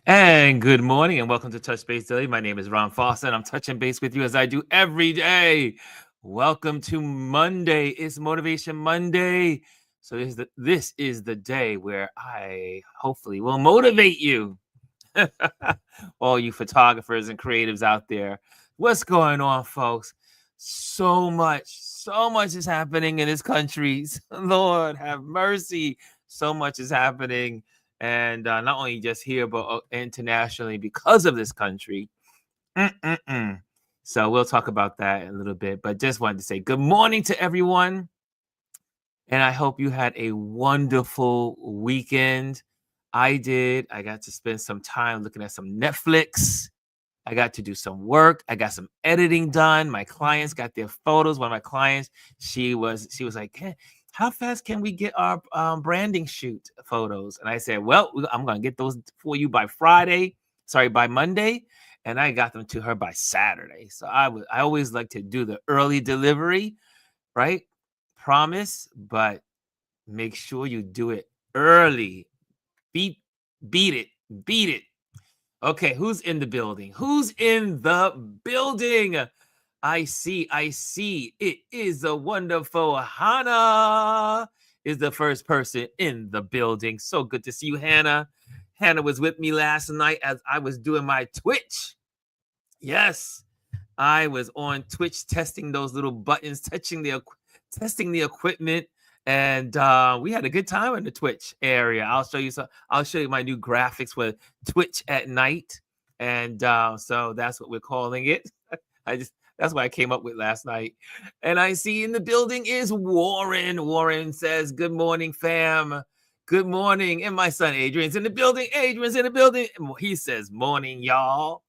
And good morning and welcome to Touch Base Daily. My name is Ron Foster and I'm touching base with you as I do every day. Welcome to Monday. It's Motivation Monday. So this is the day where I hopefully will motivate you. All you photographers and creatives out there. What's going on, folks? So much is happening in this country. Lord have mercy. So much is happening. And not only just here, but internationally because of this country. Mm-mm-mm. So we'll talk about that in a little bit. But just wanted to say good morning to everyone. And I hope you had a wonderful weekend. I did. I got to spend some time looking at some Netflix. I got to do some work. I got some editing done. My clients got their photos. One of my clients, she was like, hey, how fast can we get our branding shoot photos? And I said, well, I'm going to get those for you by by Monday. And I got them to her by Saturday. So I always like to do the early delivery, right? Promise, but make sure you do it early. Beat it. Okay, who's in the building? Who's in the building? I see. It is a wonderful Hannah is the first person in the building. So good to see you, Hannah. Hannah was with me last night as I was doing my Twitch. Yes, I was on Twitch testing those little buttons, testing the equipment, and we had a good time in the Twitch area. I'll show you my new graphics for Twitch at night, and so that's what we're calling it. That's what I came up with last night. And I see in the building is Warren. Warren says, "Good morning, fam. Good morning." And my son Adrian's in the building. Adrian's in the building. He says, "Morning, y'all."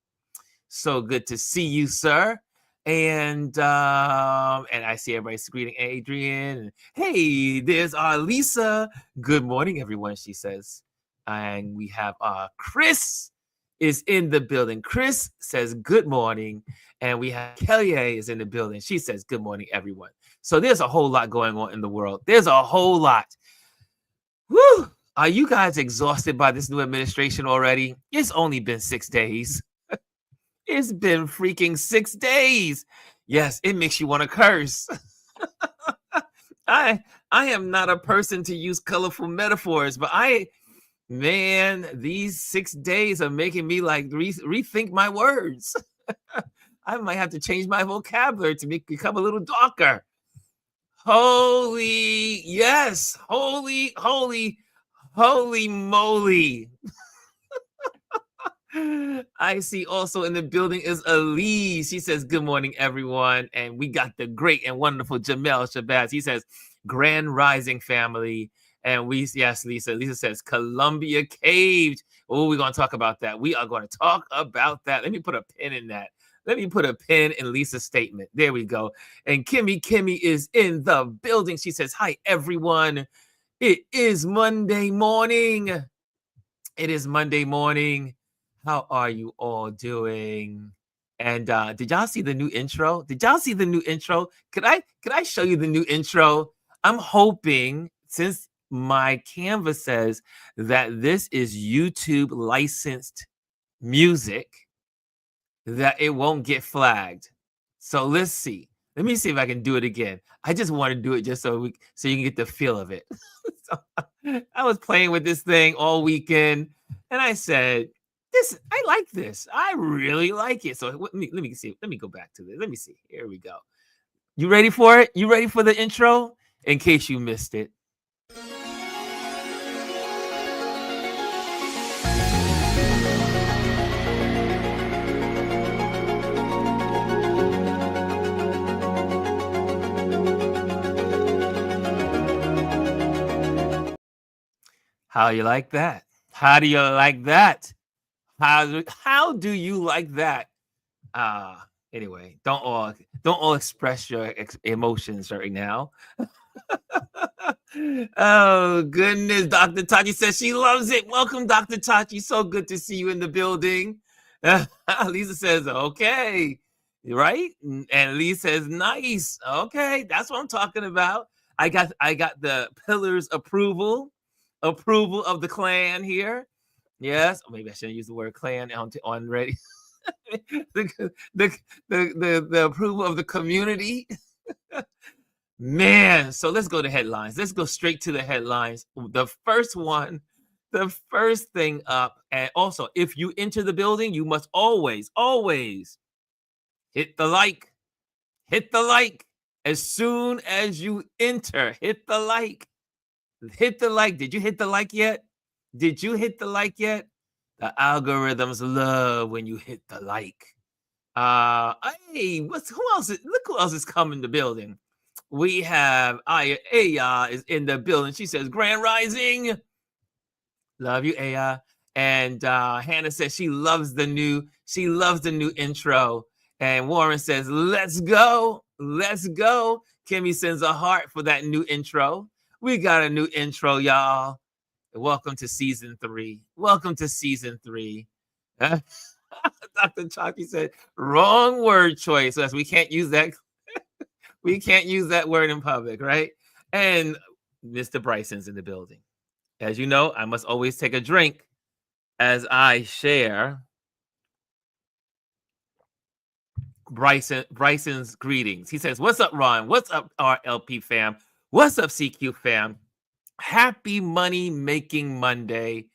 So good to see you, sir. And I see everybody's greeting Adrian. Hey, there's our Lisa. Good morning, everyone, she says. And we have Chris is in the building. Chris says good morning. And we have Kelly is in the building. She says good morning, everyone. So there's a whole lot going on in the world. There's a whole lot. Woo! Are you guys exhausted by this new administration already? It's only been 6 days. It's been freaking 6 days. Yes, it makes you want to curse. I am not a person to use colorful metaphors, but these 6 days are making me like rethink my words. I might have to change my vocabulary to become a little darker. Holy moly. I see also in the building is Elise. She says, good morning, everyone. And we got the great and wonderful Jamel Shabazz. He says, grand rising family. And yes, Lisa. Lisa says, Columbia caved. Oh, we're going to talk about that. We are going to talk about that. Let me put a pin in that. Let me put a pin in Lisa's statement. There we go. And Kimmy is in the building. She says, hi, everyone. It is Monday morning. It is Monday morning. How are you all doing? And did y'all see the new intro? Could I show you the new intro? I'm hoping, since my canvas says that this is YouTube licensed music, that it won't get flagged. So let's see. Let me see if I can do it again. I just want to do it just so you can get the feel of it. So, I was playing with this thing all weekend, and I said, I like this. I really like it. So let me see. Let me go back to this. Let me see. Here we go. You ready for it? You ready for the intro? In case you missed it. How you like that? How do you like that? How do you like that? Anyway, don't all express your emotions right now. Oh goodness, Dr. Tachi says she loves it. Welcome, Dr. Tachi. So good to see you in the building. Lisa says, okay, right? And Lee says, nice. Okay, that's what I'm talking about. I got the pillars approval of the clan here. Yes, or maybe I shouldn't use the word clan on ready. the, the approval of the community. Man, so let's go to headlines. Let's go straight to the headlines. The first one, the first thing up, and also if you enter the building, you must always, always hit the like. Hit the like as soon as you enter. Hit the like. Hit the like. Did you hit the like yet? Did you hit the like yet? The algorithms love when you hit the like. Hey, who else? Look who else is coming to the building. We have Aya is in the building. She says, Grand Rising. Love you, Aya. And Hannah says she loves the new intro. And Warren says, let's go. Let's go. Kimmy sends a heart for that new intro. We got a new intro, y'all. Welcome to season 3. Welcome to season 3. Dr. Chalky said, wrong word choice. As we can't use that. We can't use that word in public, right? And Mr. Bryson's in the building. As you know, I must always take a drink as I share Bryson's greetings. He says, what's up, Ron? What's up, RLP fam? What's up, CQ fam? Happy money making Monday.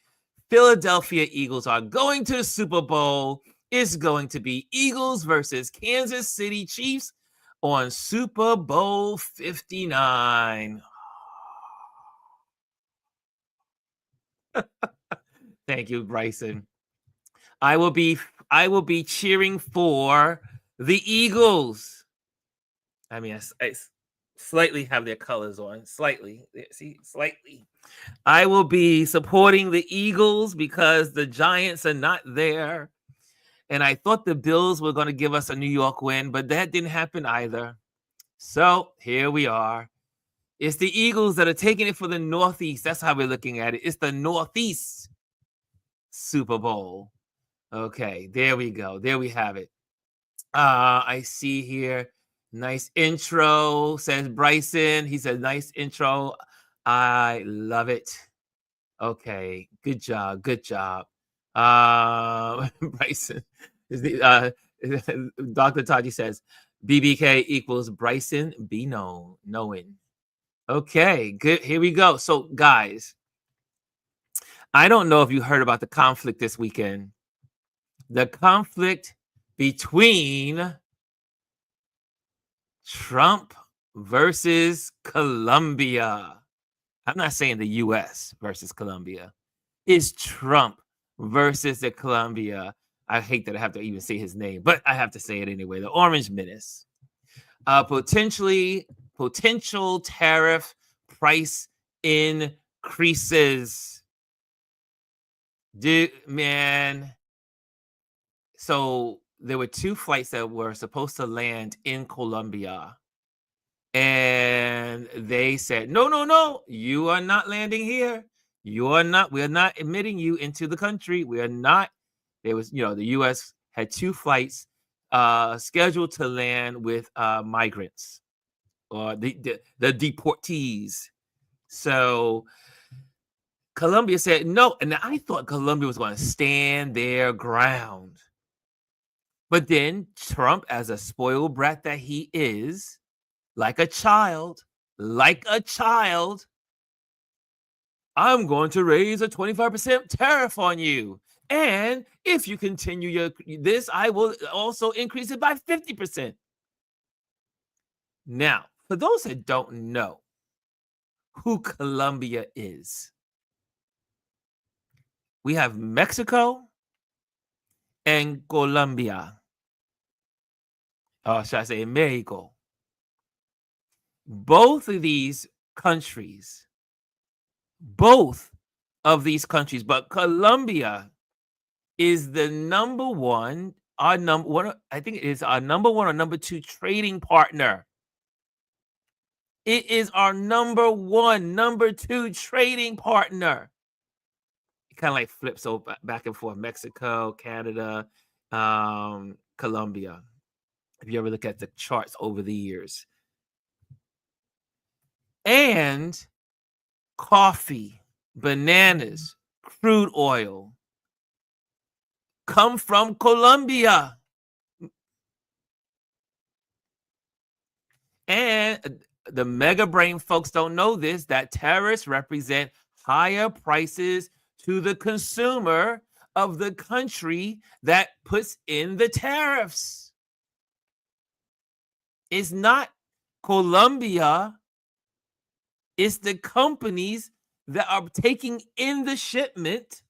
Philadelphia Eagles are going to the Super Bowl. It's going to be Eagles versus Kansas City Chiefs on Super Bowl 59. Thank you, Bryson. I will be cheering for the Eagles. I mean, I slightly have their colors on. Slightly. See, slightly. I will be supporting the Eagles because the Giants are not there. And I thought the Bills were going to give us a New York win, but that didn't happen either. So here we are. It's the Eagles that are taking it for the Northeast. That's how we're looking at it. It's the Northeast Super Bowl. Okay, there we go. There we have it. I see here. Nice intro, says Bryson. He said, nice intro. I love it. Okay, good job. Good job. Bryson. Dr. Taji says, BBK equals Bryson be known, knowing. Okay, good. Here we go. So, guys, I don't know if you heard about the conflict this weekend. The conflict between Trump versus Colombia. I'm not saying the U.S. versus Colombia. It's Trump versus the Colombia. I hate that I have to even say his name, but I have to say it anyway. The Orange Menace. Potential tariff price increases. Dude, man. So there were 2 flights that were supposed to land in Colombia. And they said, no, you are not landing here. We're not admitting you into the country. We are not. There was, the U.S. had 2 flights scheduled to land with migrants or the deportees. So Colombia said no. And I thought Colombia was going to stand their ground. But then Trump, as a spoiled brat that he is, like a child, I'm going to raise a 25% tariff on you. And if you continue this, I will also increase it by 50%. Now, for those that don't know who Colombia is, we have Mexico and Colombia. Should I say Mexico? Both of these countries, but Colombia is the number one, I think it is our number 1 or number 2 trading partner. It is our number 1, number 2 trading partner. It kind of like flips over back and forth. Mexico, Canada, Colombia. If you ever look at the charts over the years. And coffee, bananas, crude oil. come from Colombia. And the mega brain folks don't know this, that tariffs represent higher prices to the consumer of the country that puts in the tariffs. It's not Colombia, it's the companies that are taking in the shipment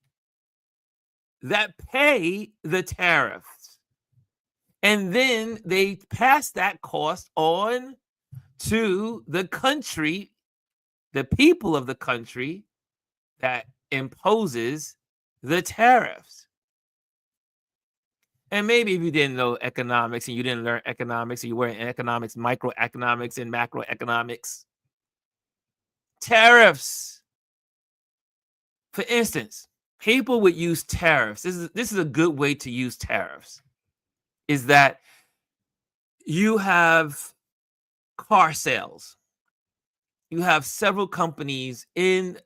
that pay the tariffs. And then they pass that cost on to the country, the people of the country that imposes the tariffs. And maybe if you didn't know economics and you didn't learn economics, and you were in economics, microeconomics, and macroeconomics, tariffs. For instance, people would use tariffs. This is a good way to use tariffs. Is that you have car sales. You have several companies in,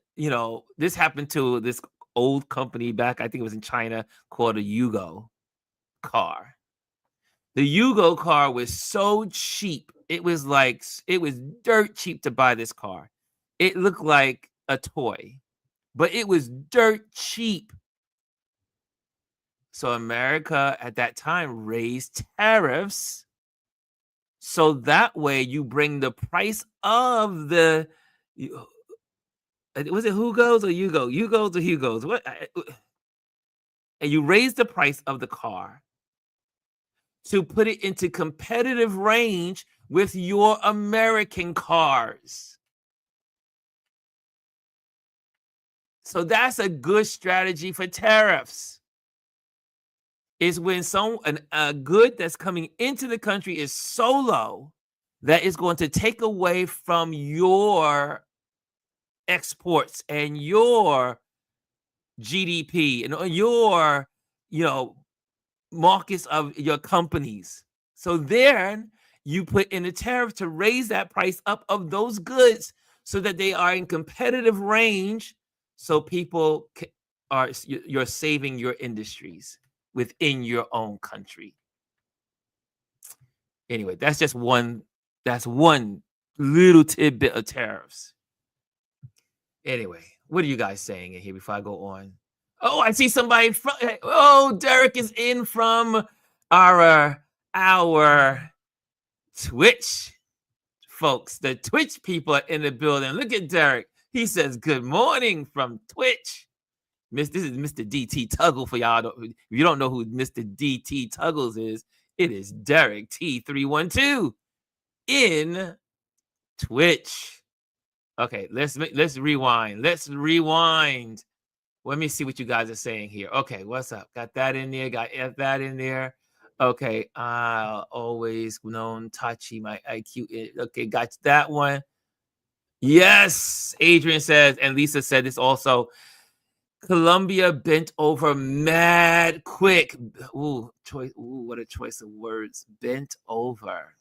this happened to this old company back, I think it was in China, called a Yugo car. The Yugo car was so cheap. It was dirt cheap to buy this car. It looked like a toy, but it was dirt cheap. So America at that time raised tariffs. So that way you bring the price of the, was it Hugos or Yugo? Yugos or Hugos? What? And you raise the price of the car to put it into competitive range with your American cars. So that's a good strategy for tariffs. Is when a good that's coming into the country is so low that it's going to take away from your exports and your GDP and your, markets of your companies. So then you put in a tariff to raise that price up of those goods so that they are in competitive range. So people you're saving your industries within your own country. Anyway, that's one little tidbit of tariffs. Anyway, what are you guys saying in here before I go on? Oh, I see somebody Derek is in from our Twitch folks. The Twitch people are in the building. Look at Derek. He says, good morning from Twitch. This is Mr. DT Tuggle for y'all. If you don't know who Mr. DT Tuggles is, it is Derek T312 in Twitch. Okay, let's rewind. Let me see what you guys are saying here. Okay, what's up? Got that in there. Got that in there. Okay, always known Tachi, my IQ. Okay, got that one. Yes, Adrian says, and Lisa said this also. Colombia bent over mad quick. Ooh, what a choice of words. Bent over.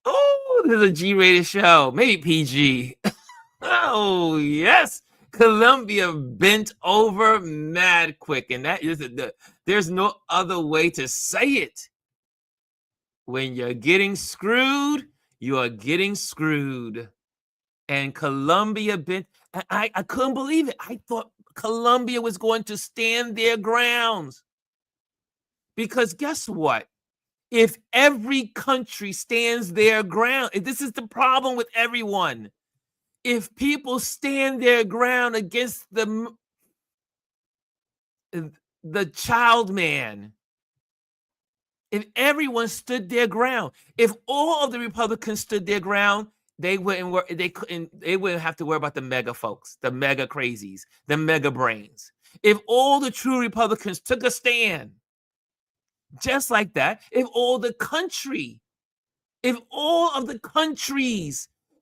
Oh, this is a G-rated show. Maybe PG. Oh, yes. Colombia bent over mad quick. And that is there's no other way to say it. When you're getting screwed, you are getting screwed. And Colombia bent. I couldn't believe it. I thought Colombia was going to stand their grounds. Because guess what? If every country stands their ground, this is the problem with everyone. If people stand their ground against the child man, if everyone stood their ground, if all of the Republicans stood their ground, they wouldn't have to worry about the mega folks, the mega crazies, the mega brains. If all the true Republicans took a stand, just like that, if all of the countries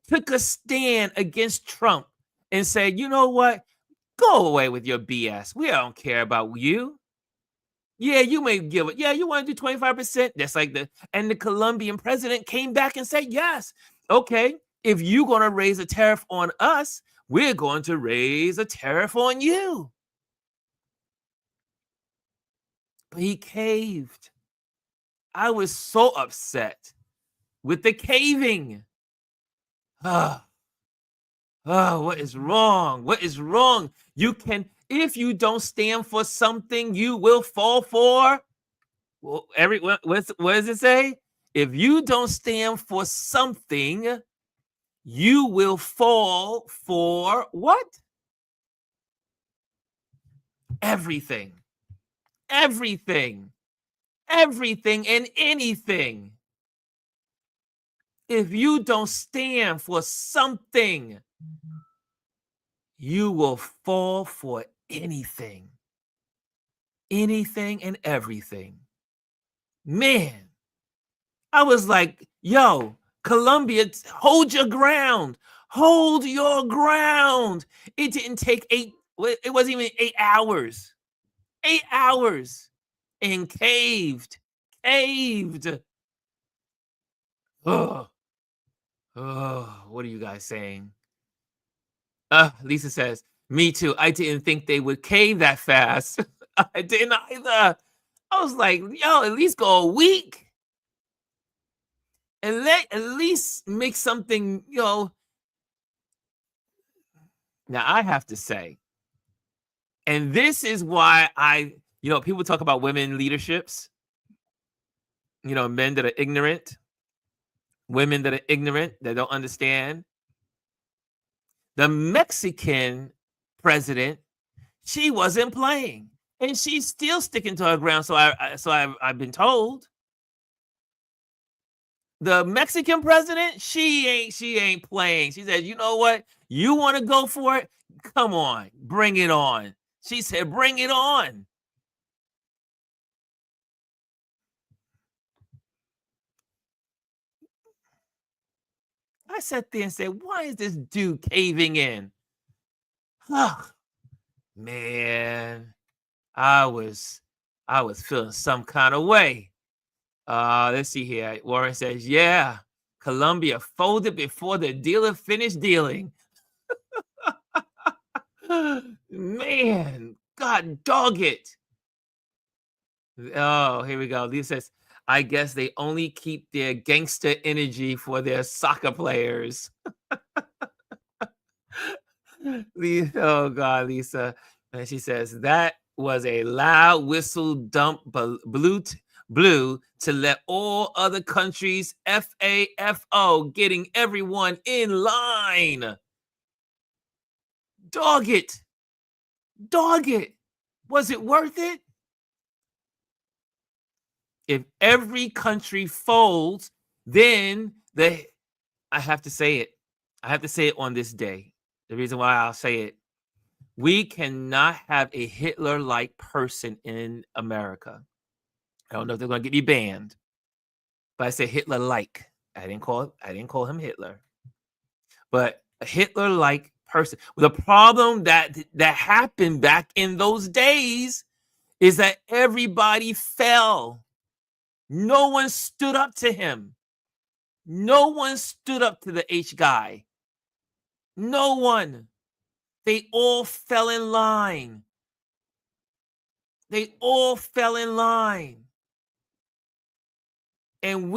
took a stand against Trump and said, you know what, go away with your BS. We don't care about you. Yeah, you may give it. Yeah, you want to do 25%. That's like and the Colombian president came back and said, yes, okay, If you're going to raise a tariff on us, we're going to raise a tariff on you. But he caved. I was so upset with the caving. Ah, what is wrong? What is wrong? If you don't stand for something, you will fall for. Well, what does it say? If you don't stand for something, you will fall for what? Everything. Everything. Everything and anything. If you don't stand for something, you will fall for anything. Anything and everything. Man, I was like, yo, Colombia, hold your ground. Hold your ground. It didn't take it wasn't even 8 hours. 8 hours. And caved. Caved. Oh, what are you guys saying? Lisa says, me too. I didn't think they would cave that fast. I didn't either. I was like, yo, at least go a week. And at least make something, Now I have to say, and this is why people talk about women leaderships, men that are ignorant, women that are ignorant, that don't understand. The Mexican president, she wasn't playing, and she's still sticking to her ground. So I've been told. The Mexican president, she ain't playing. She said, you know what? You want to go for it? Come on, bring it on. She said, bring it on. I sat there and said, why is this dude caving in? Oh, man, I was feeling some kind of way. Let's see here. Warren says, yeah, Colombia folded before the dealer finished dealing. Man, God dog it. Oh, here we go. Lisa says, I guess they only keep their gangster energy for their soccer players. Oh, God, Lisa. And she says, that was a loud whistle dump blew to let all other countries FAFO, getting everyone in line. Dog it. Dog it. Was it worth it? If every country folds, then I have to say it. I have to say it on this day. The reason why I'll say it, we cannot have a Hitler-like person in America. I don't know if they're going to get me banned, but I say Hitler-like. I didn't call him Hitler, but a Hitler-like person. The problem that happened back in those days is that everybody fell. No one stood up to him. No one stood up to the H guy. No one. They all fell in line. They all fell in line. And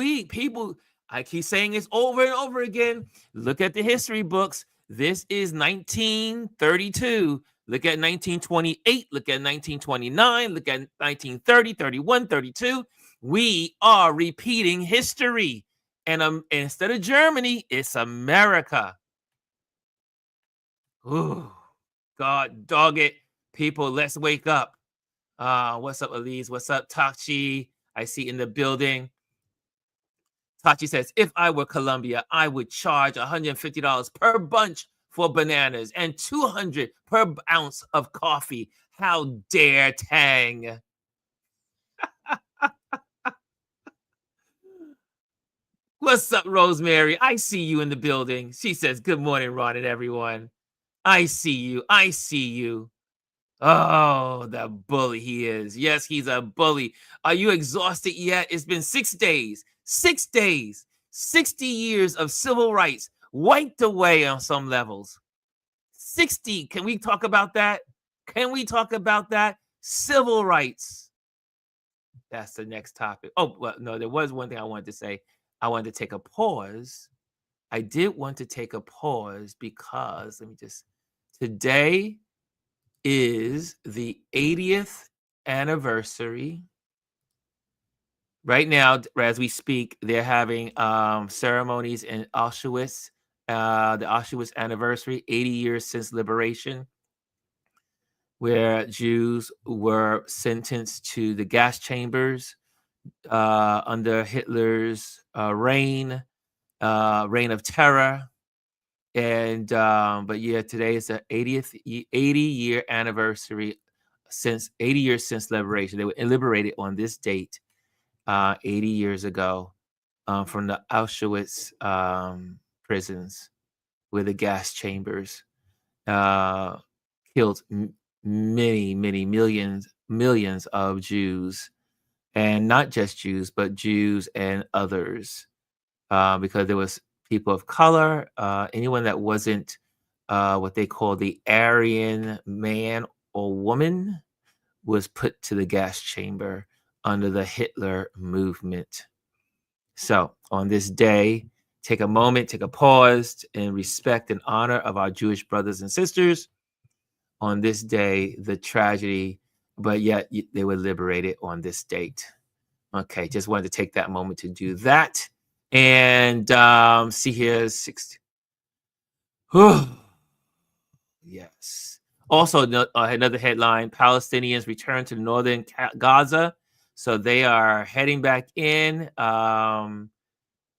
I keep saying this over and over again. Look at the history books. This is 1932. Look at 1928. Look at 1929. Look at 1930, 31, 32. We are repeating history. And instead of Germany, it's America. Ooh, God dog it. People, let's wake up. What's up, Elise? What's up, Tachi? I see in the building. Tachi says, if I were Colombia, I would charge $150 per bunch for bananas and $200 per ounce of coffee. How dare Tang? What's up, Rosemary? I see you in the building. She says, good morning, Ron and everyone. I see you. I see you. Oh, the bully he is. Yes, he's a bully. Are you exhausted yet? It's been 6 days. 6 days. 60 years of civil rights. wiped away on some levels. 60. Can we talk about that? Can we talk about that? Civil rights. That's the next topic. Oh, well, no, there was one thing I wanted to say. I wanted to take a pause. I did want to take a pause because today is the 80th anniversary. Right now, as we speak, they're having ceremonies in Auschwitz, the Auschwitz anniversary, 80 years since liberation, where Jews were sentenced to the gas chambers under Hitler's reign of terror. And but yeah, today is the 80-year anniversary 80 years since liberation. They were liberated on this date 80 years ago from the Auschwitz prisons, where the gas chambers killed many millions of Jews, and not just Jews, but Jews and others, because there was people of color, anyone that wasn't what they call the Aryan man or woman was put to the gas chamber under the Hitler movement. So on this day, take a moment, take a pause in respect and honor of our Jewish brothers and sisters. On this day, the tragedy, but yet they were liberated on this date. Okay, just wanted to take that moment to do that. And see here, 60. Yes. Also, another headline: Palestinians return to northern Gaza. So they are heading back in.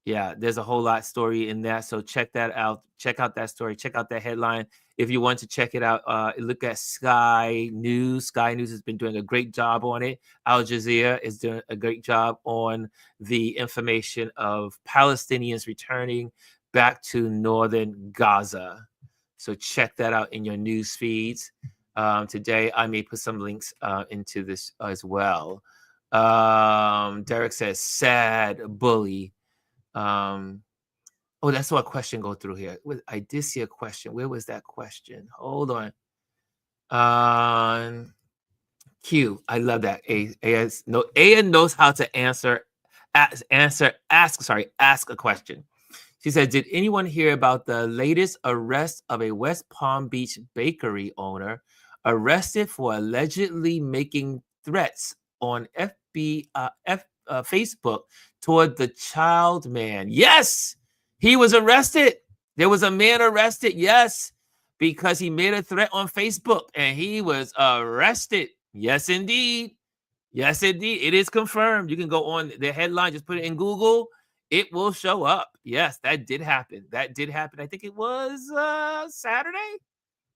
Yeah, there's a whole lot story in that. So check that out. Check out that story. Check out that headline. If you want to check it out, look at Sky News. Sky News has been doing a great job on it. Al Jazeera is doing a great job on the information of Palestinians returning back to northern Gaza. So check that out in your news feeds. Today, I may put some links into this as well. Derek says, sad bully. Oh, that's what question go through here. I did see a question. Where was that question? Hold on. Q. I love that. A knows how to ask a question. She said, did anyone hear about the latest arrest of a West Palm Beach bakery owner arrested for allegedly making threats on Facebook toward the child man? Yes, he was arrested. There was a man arrested, yes, because he made a threat on Facebook and he was arrested. Yes, indeed. Yes, indeed. It is confirmed. You can go on the headline, just put it in Google. It will show up. Yes, that did happen. That did happen. I think it was Saturday.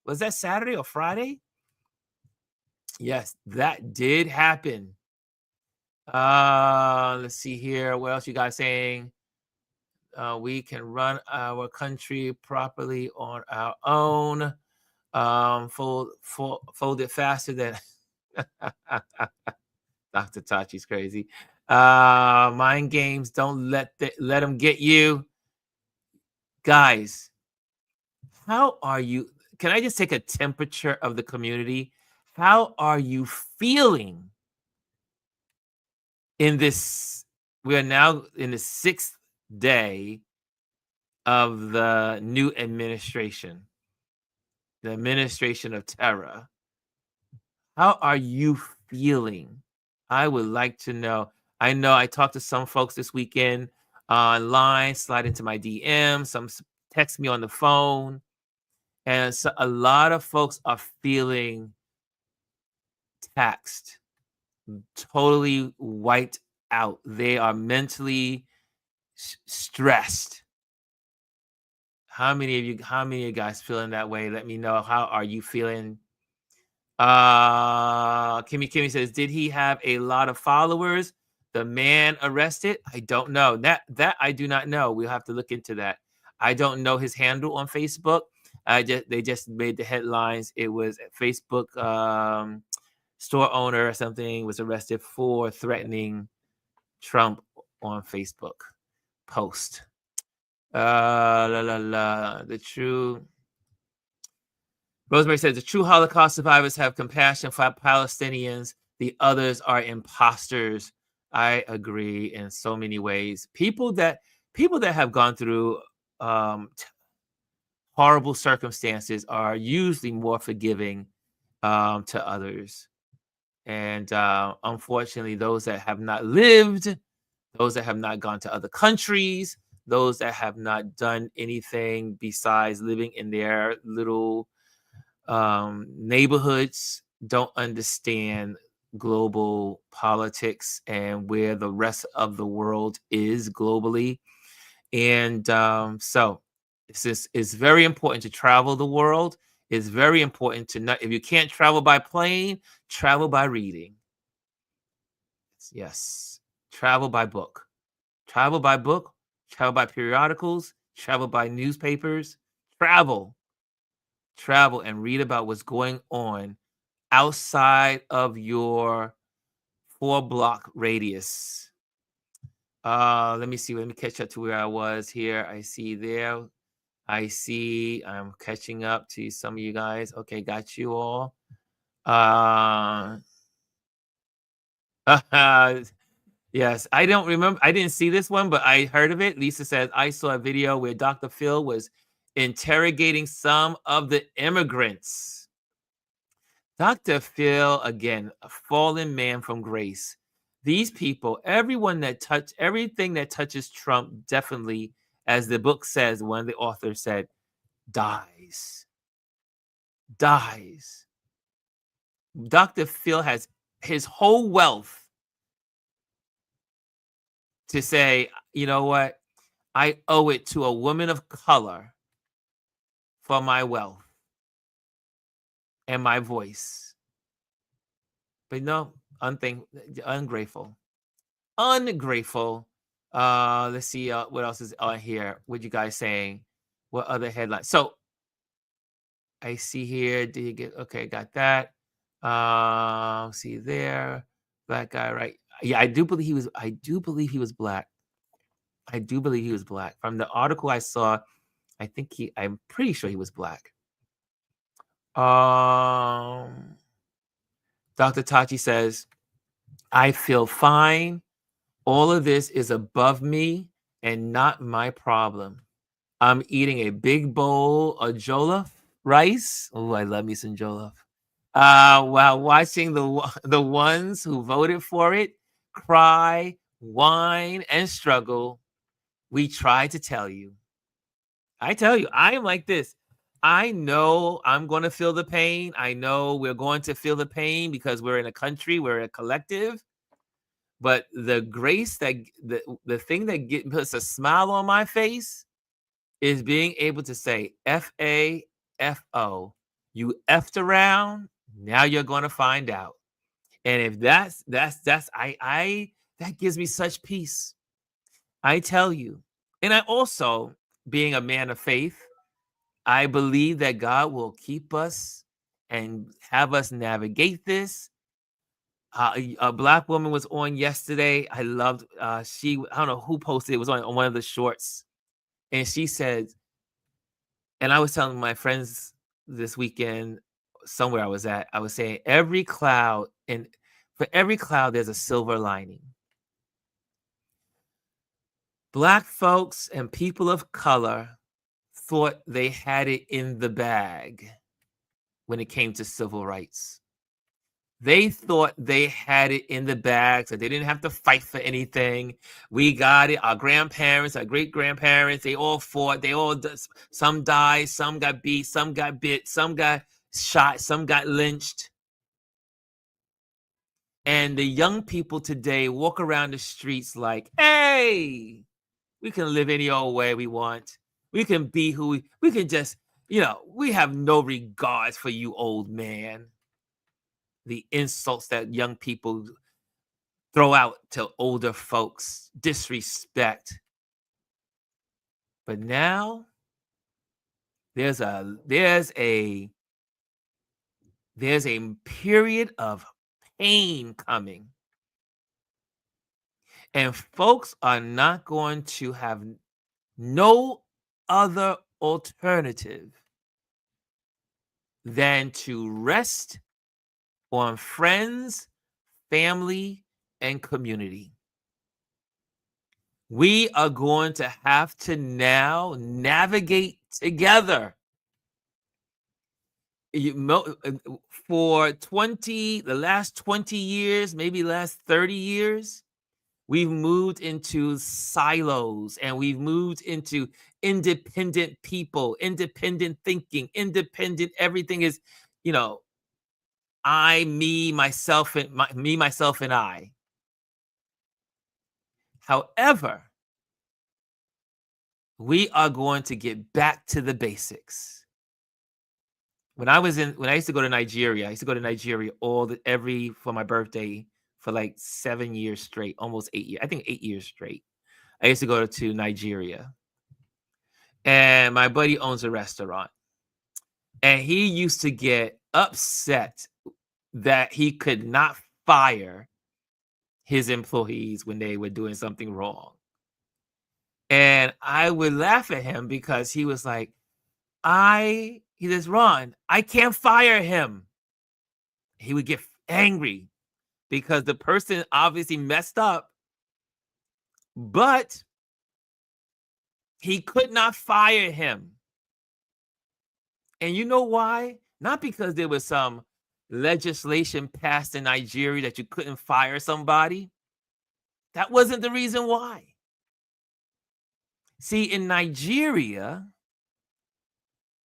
Was that Saturday or Friday? Yes, that did happen. Let's see here. What else you guys saying? We can run our country properly on our own. Fold it faster than Dr. Tachi's crazy. Mind games, don't let them get you. Guys, how are you? Can I just take a temperature of the community? How are you feeling in this? We are now in the 6th day of the new administration, the administration of terror. How are you feeling? I would like to know. I know I talked to some folks this weekend online, slide into my DM, some text me on the phone. And so a lot of folks are feeling taxed, totally wiped out. They are mentally stressed. How many of you guys feeling that way? Let me know. How are you feeling? Kimmy says, did he have a lot of followers? The man arrested? I don't know. That I do not know. We'll have to look into that. I don't know his handle on Facebook. They just made the headlines. It was a Facebook store owner or something was arrested for threatening Trump on Facebook post. La la la. The true Rosemary says the true Holocaust survivors have compassion for Palestinians. The others are imposters. I agree in so many ways. People that have gone through horrible circumstances are usually more forgiving to others. And unfortunately, those that have not lived, those that have not gone to other countries, those that have not done anything besides living in their little neighborhoods don't understand global politics and where the rest of the world is globally. And so it's very important to travel the world. It's very important to not, if you can't travel by plane, travel by reading. Yes. Travel by book. Travel by book, travel by periodicals, travel by newspapers, travel, travel and read about what's going on outside of your 4-block radius. Let me see. Let me catch up to where I was here. I see there. I see. I'm catching up to some of you guys. Okay, got you all. Yes, I don't remember. I didn't see this one, but I heard of it. Lisa says, I saw a video where Dr. Phil was interrogating some of the immigrants. Dr. Phil, again, a fallen man from grace. These people, everything that touches Trump definitely, as the book says, one of the authors said, dies. Dies. Dr. Phil has his whole wealth to say, you know what? I owe it to a woman of color for my wealth and my voice. But no, ungrateful. Ungrateful. Let's see what else is on here. What you guys saying? What other headlines? So I see here. Did you get okay? Got that. See there. Black guy, right? Yeah, I do believe he was. I do believe he was black. I do believe he was black. From the article I saw, I'm pretty sure he was black. Dr. Tachi says, I feel fine. All of this is above me and not my problem. I'm eating a big bowl of jollof rice. Oh, I love me some jollof. While watching the ones who voted for it cry, whine, and struggle. We try to tell you. I tell you, I am like this. I know I'm going to feel the pain. I know we're going to feel the pain because we're in a country, we're a collective. But the grace that the thing that puts a smile on my face is being able to say FAFO. You effed around, now you're going to find out. And if that's I that gives me such peace. I tell you. And I also, being a man of faith, I believe that God will keep us and have us navigate this. A black woman was on yesterday. I loved I don't know who posted it was on one of the shorts. And she said, and I was telling my friends this weekend, somewhere I was at, I was saying every cloud, and for every cloud, there's a silver lining. Black folks and people of color thought they had it in the bag when it came to civil rights. They thought they had it in the bag, so they didn't have to fight for anything. We got it. Our grandparents, our great grandparents, they all fought. Some died, some got beat, some got bit, some got shot, some got lynched. And the young people today walk around the streets like, hey, we can live any old way we want. We can be who we can just, we have no regards for you, old man. The insults that young people throw out to older folks, disrespect. But now there's a period of pain coming. And folks are not going to have no other alternative than to rest on friends, family, and community. We are going to have to now navigate together. For the last 20 years, maybe last 30 years, we've moved into silos and we've moved into independent people, independent thinking, independent everything is, I, me, myself, and myself, and I. However, we are going to get back to the basics. When I used to go to Nigeria, for my birthday for like 7 years straight, almost 8 years. I think 8 years straight. I used to go to Nigeria. And my buddy owns a restaurant. And he used to get upset that he could not fire his employees when they were doing something wrong. And I would laugh at him because he was like, he says, Ron, I can't fire him. He would get angry because the person obviously messed up, but he could not fire him. And you know why? Not because there was some legislation passed in Nigeria that you couldn't fire somebody. That wasn't the reason why. See, in Nigeria,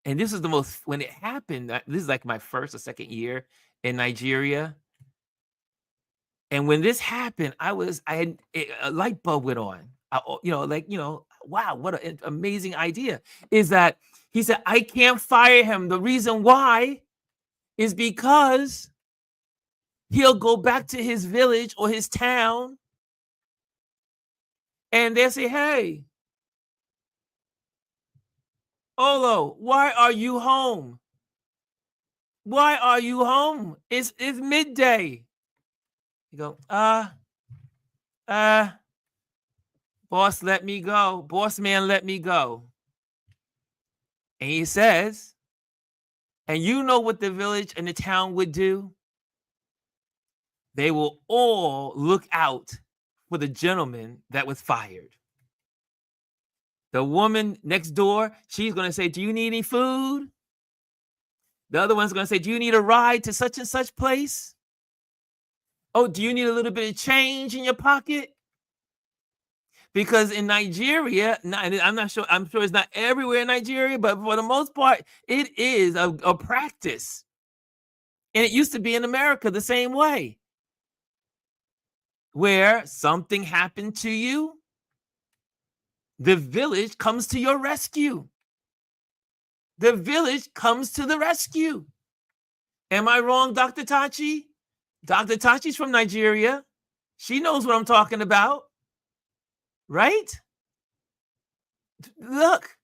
and this is when it happened, this is like my first or second year in Nigeria. And when this happened, a light bulb went on. Wow, what an amazing idea. Is that he said, I can't fire him. The reason why is because he'll go back to his village or his town and they'll say, hey, Olo, why are you home? Why are you home? It's midday. You go, boss let me go. Boss man let me go. And he says, and you know what the village and the town would do? They will all look out for the gentleman that was fired. The woman next door, she's going to say, do you need any food? The other one's going to say, do you need a ride to such and such place? Oh, do you need a little bit of change in your pocket? Because in Nigeria, I'm sure it's not everywhere in Nigeria, but for the most part, it is a practice. And it used to be in America the same way. Where something happened to you, the village comes to your rescue. The village comes to the rescue. Am I wrong, Dr. Tachi? Dr. Tachi's from Nigeria. She knows what I'm talking about. Right? Look,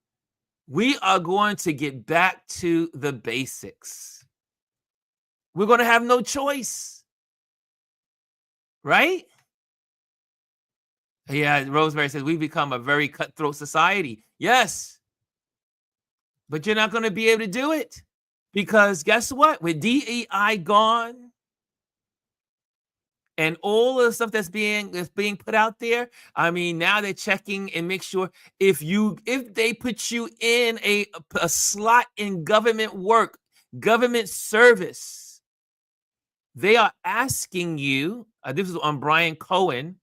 we are going to get back to the basics. We're going to have no choice. Right? Yeah, Rosemary says we've become a very cutthroat society. Yes. But you're not going to be able to do it. Because guess what? With DEI gone and all of the stuff that's being put out there, I mean, now they're checking and make sure if they put you in a slot in government work, government service, they are asking you, this is on Brian Cohen.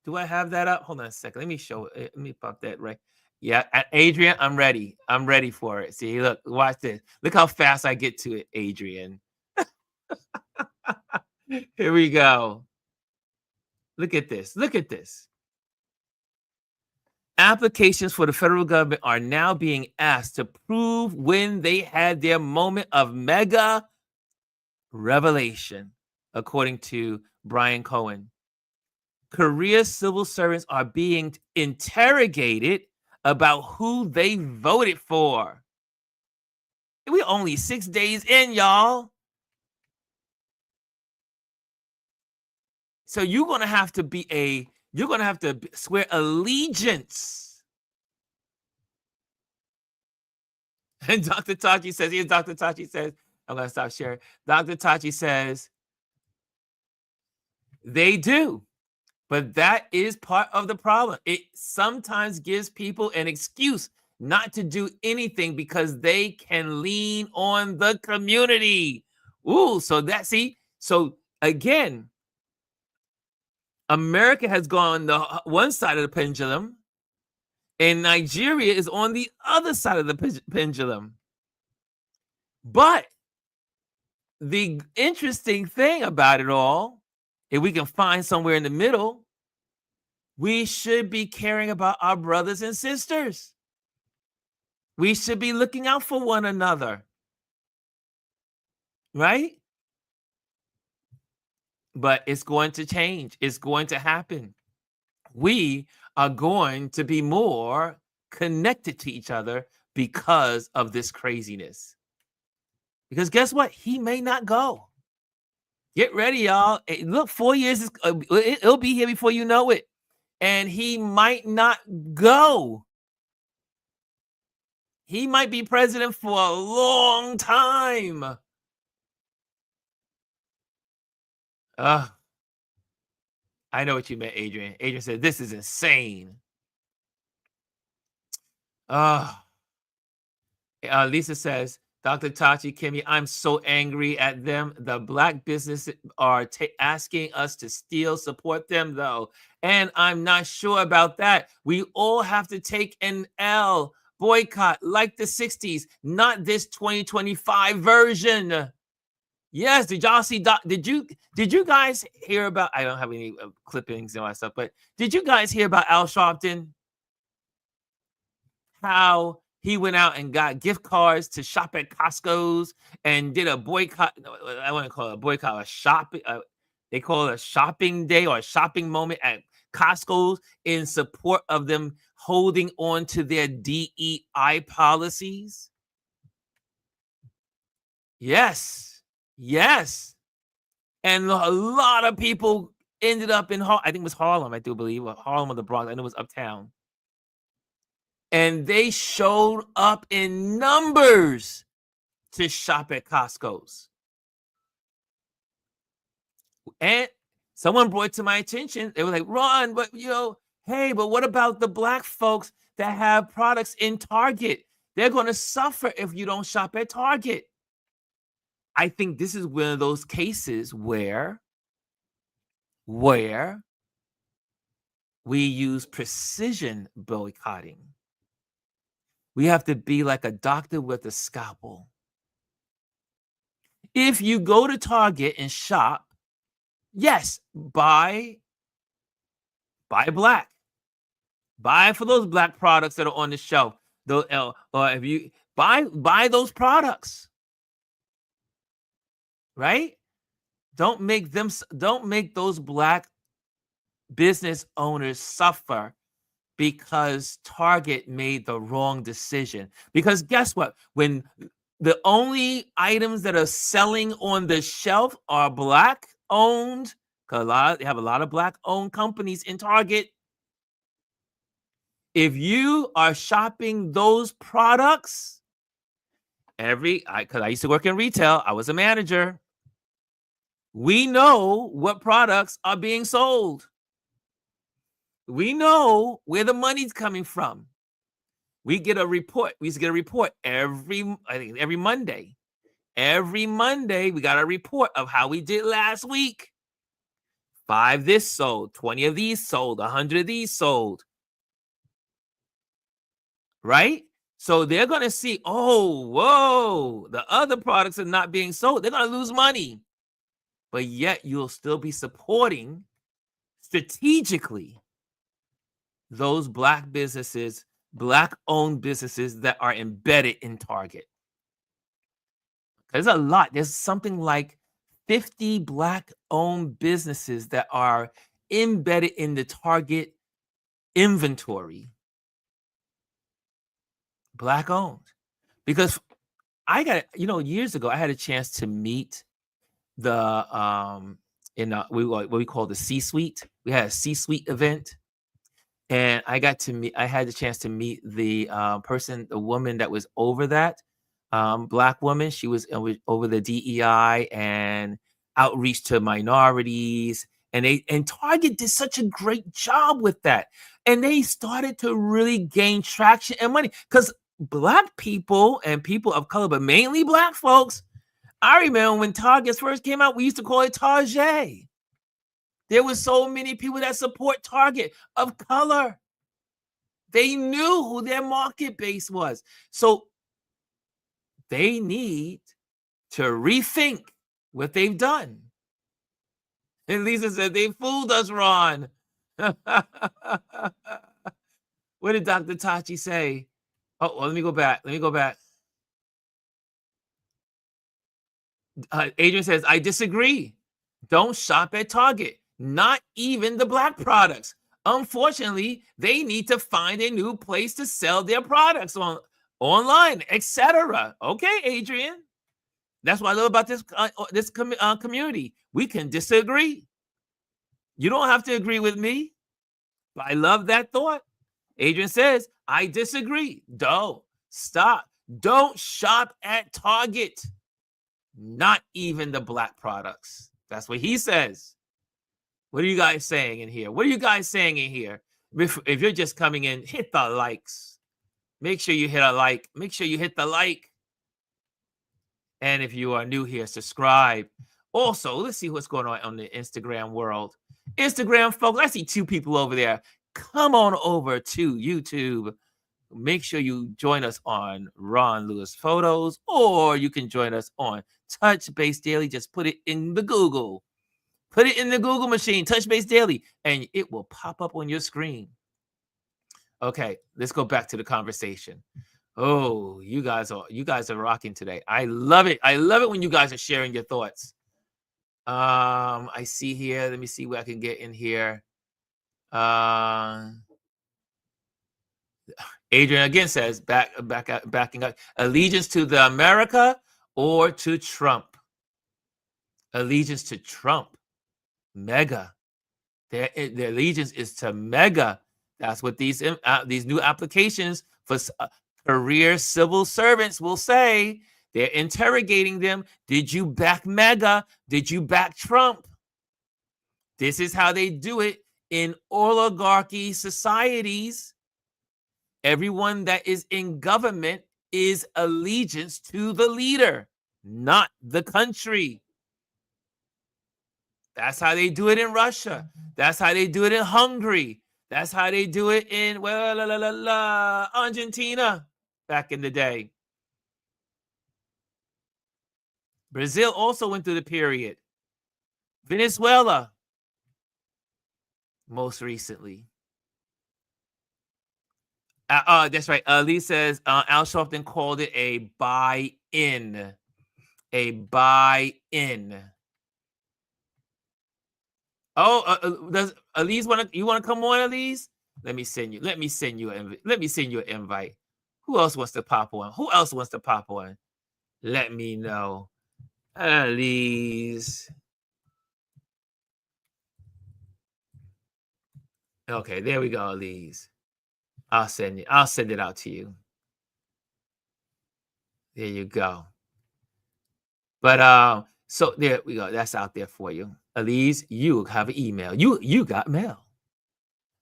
Do I have that up? Hold on a second. Let me show it. Let me pop that right. Yeah, Adrian, I'm ready. I'm ready for it. See, look, watch this. Look how fast I get to it, Adrian. Here we go. Look at this. Look at this. Applications for the federal government are now being asked to prove when they had their moment of mega revelation, according to Brian Cohen. Career civil servants are being interrogated about who they voted for. We're only 6 days in, y'all. So you're going to have to swear allegiance. You're going to have to swear allegiance to the And Dr. Tachi says, here's Dr. Tachi says, I'm going to stop sharing. Dr. Tachi says, they do. But that is part of the problem. It sometimes gives people an excuse not to do anything because they can lean on the community. Ooh, so so again, America has gone the one side of the pendulum, and Nigeria is on the other side of the pendulum. But the interesting thing about it all, if we can find somewhere in the middle, we should be caring about our brothers and sisters. We should be looking out for one another. Right? But it's going to change. It's going to happen. We are going to be more connected to each other because of this craziness. Because guess what? He may not go. Get ready, y'all. Look, 4 years, it'll be here before you know it. And he might not go. He might be president for a long time. I know what you meant, Adrian. Adrian said, this is insane. Lisa says, Dr. Tachi, Kimmy, I'm so angry at them. The black businesses are asking us to still support them, though. And I'm not sure about that. We all have to take an L. Boycott like the 60s, not this 2025 version. Yes, did y'all see? Did you guys hear about? I don't have any clippings and all that stuff, but did you guys hear about Al Sharpton? How he went out and got gift cards to shop at Costco's and did a boycott. I want to call it a boycott, a shopping. They call it a shopping day or a shopping moment at Costco's in support of them holding on to their DEI policies. Yes. And a lot of people ended up in I think it was Harlem, I do believe, or Harlem or the Bronx. I know it was uptown. And they showed up in numbers to shop at Costco's. And someone brought it to my attention. They were like, Ron, but hey, but what about the black folks that have products in Target? They're going to suffer if you don't shop at Target. I think this is one of those cases where we use precision boycotting. We have to be like a doctor with a scalpel. If you go to Target and shop, yes, buy black. Buy for those black products that are on the shelf. Or if you buy those products. Right? Don't make those black business owners suffer because Target made the wrong decision. Because guess what? When the only items that are selling on the shelf are black owned, because they have a lot of black owned companies in Target. If you are shopping those products, because I used to work in retail, I was a manager. We know what products are being sold. We know where the money's coming from. We get a report. We used to get a report every Monday. Every Monday, we got a report of how we did last week. 5 this sold, 20 of these sold, 100 of these sold. Right? So they're going to see, the other products are not being sold. They're going to lose money. But yet you'll still be supporting strategically those black businesses, black-owned businesses that are embedded in Target. There's a lot. There's something like 50 black-owned businesses that are embedded in the Target inventory. Black-owned. Because I got, years ago, I had a chance to meet the what we call the C-suite. We had a C-suite event, and I had the chance to meet the woman that was over that. Black woman. She was over the DEI and outreach to minorities. And Target did such a great job with that. And they started to really gain traction and money because Black people and people of color, but mainly Black folks. I remember when Targets first came out, we used to call it Target. There were so many people that support Target of color. They knew who their market base was. So they need to rethink what they've done. And Lisa said, they fooled us, Ron. What did Dr. Tachi say? Oh, well, let me go back. Adrian says, I disagree. Don't shop at Target, not even the Black products. Unfortunately, they need to find a new place to sell their products online, etc. Okay, Adrian. That's what I love about this community. We can disagree. You don't have to agree with me, but I love that thought. Adrian says, I disagree. Don't stop. Don't shop at Target. Not even the Black products. That's what he says. What are you guys saying in here? If you're just coming in, hit the likes. Make sure you hit a like. Make sure you hit the like. And if you are new here, subscribe. Also, let's see what's going on the Instagram world. Instagram, folks, I see 2 people over there. Come on over to YouTube. Make sure you join us on Ron Lewis Photos, or you can join us on Touch Base Daily. Just put it in the Google. Put it in the Google machine, Touch Base Daily, and it will pop up on your screen. Okay, let's go back to the conversation. Oh, you guys are rocking today. I love it. I love it when you guys are sharing your thoughts. I see here. Let me see where I can get in here. Adrian again says backing up allegiance to the America or to Trump. Allegiance to Trump. Mega. Their allegiance is to mega. That's what these new applications for career civil servants will say. They're interrogating them. Did you back mega? Did you back Trump? This is how they do it in oligarchy societies. Everyone that is in government is allegiance to the leader, not the country. That's how they do it in Russia. That's how they do it in Hungary. That's how they do it in Argentina back in the day. Brazil also went through the period. Venezuela, most recently. That's right. Lee says Al Sharpton called it a buy-in. A buy-in. Oh, does Elise want to come on, Elise? Let me send you an invite. Who else wants to pop on? Let me know. Elise. Okay, there we go, Elise. I'll send it out to you. There you go. But so there we go. That's out there for you. Elise, you have an email. You got mail.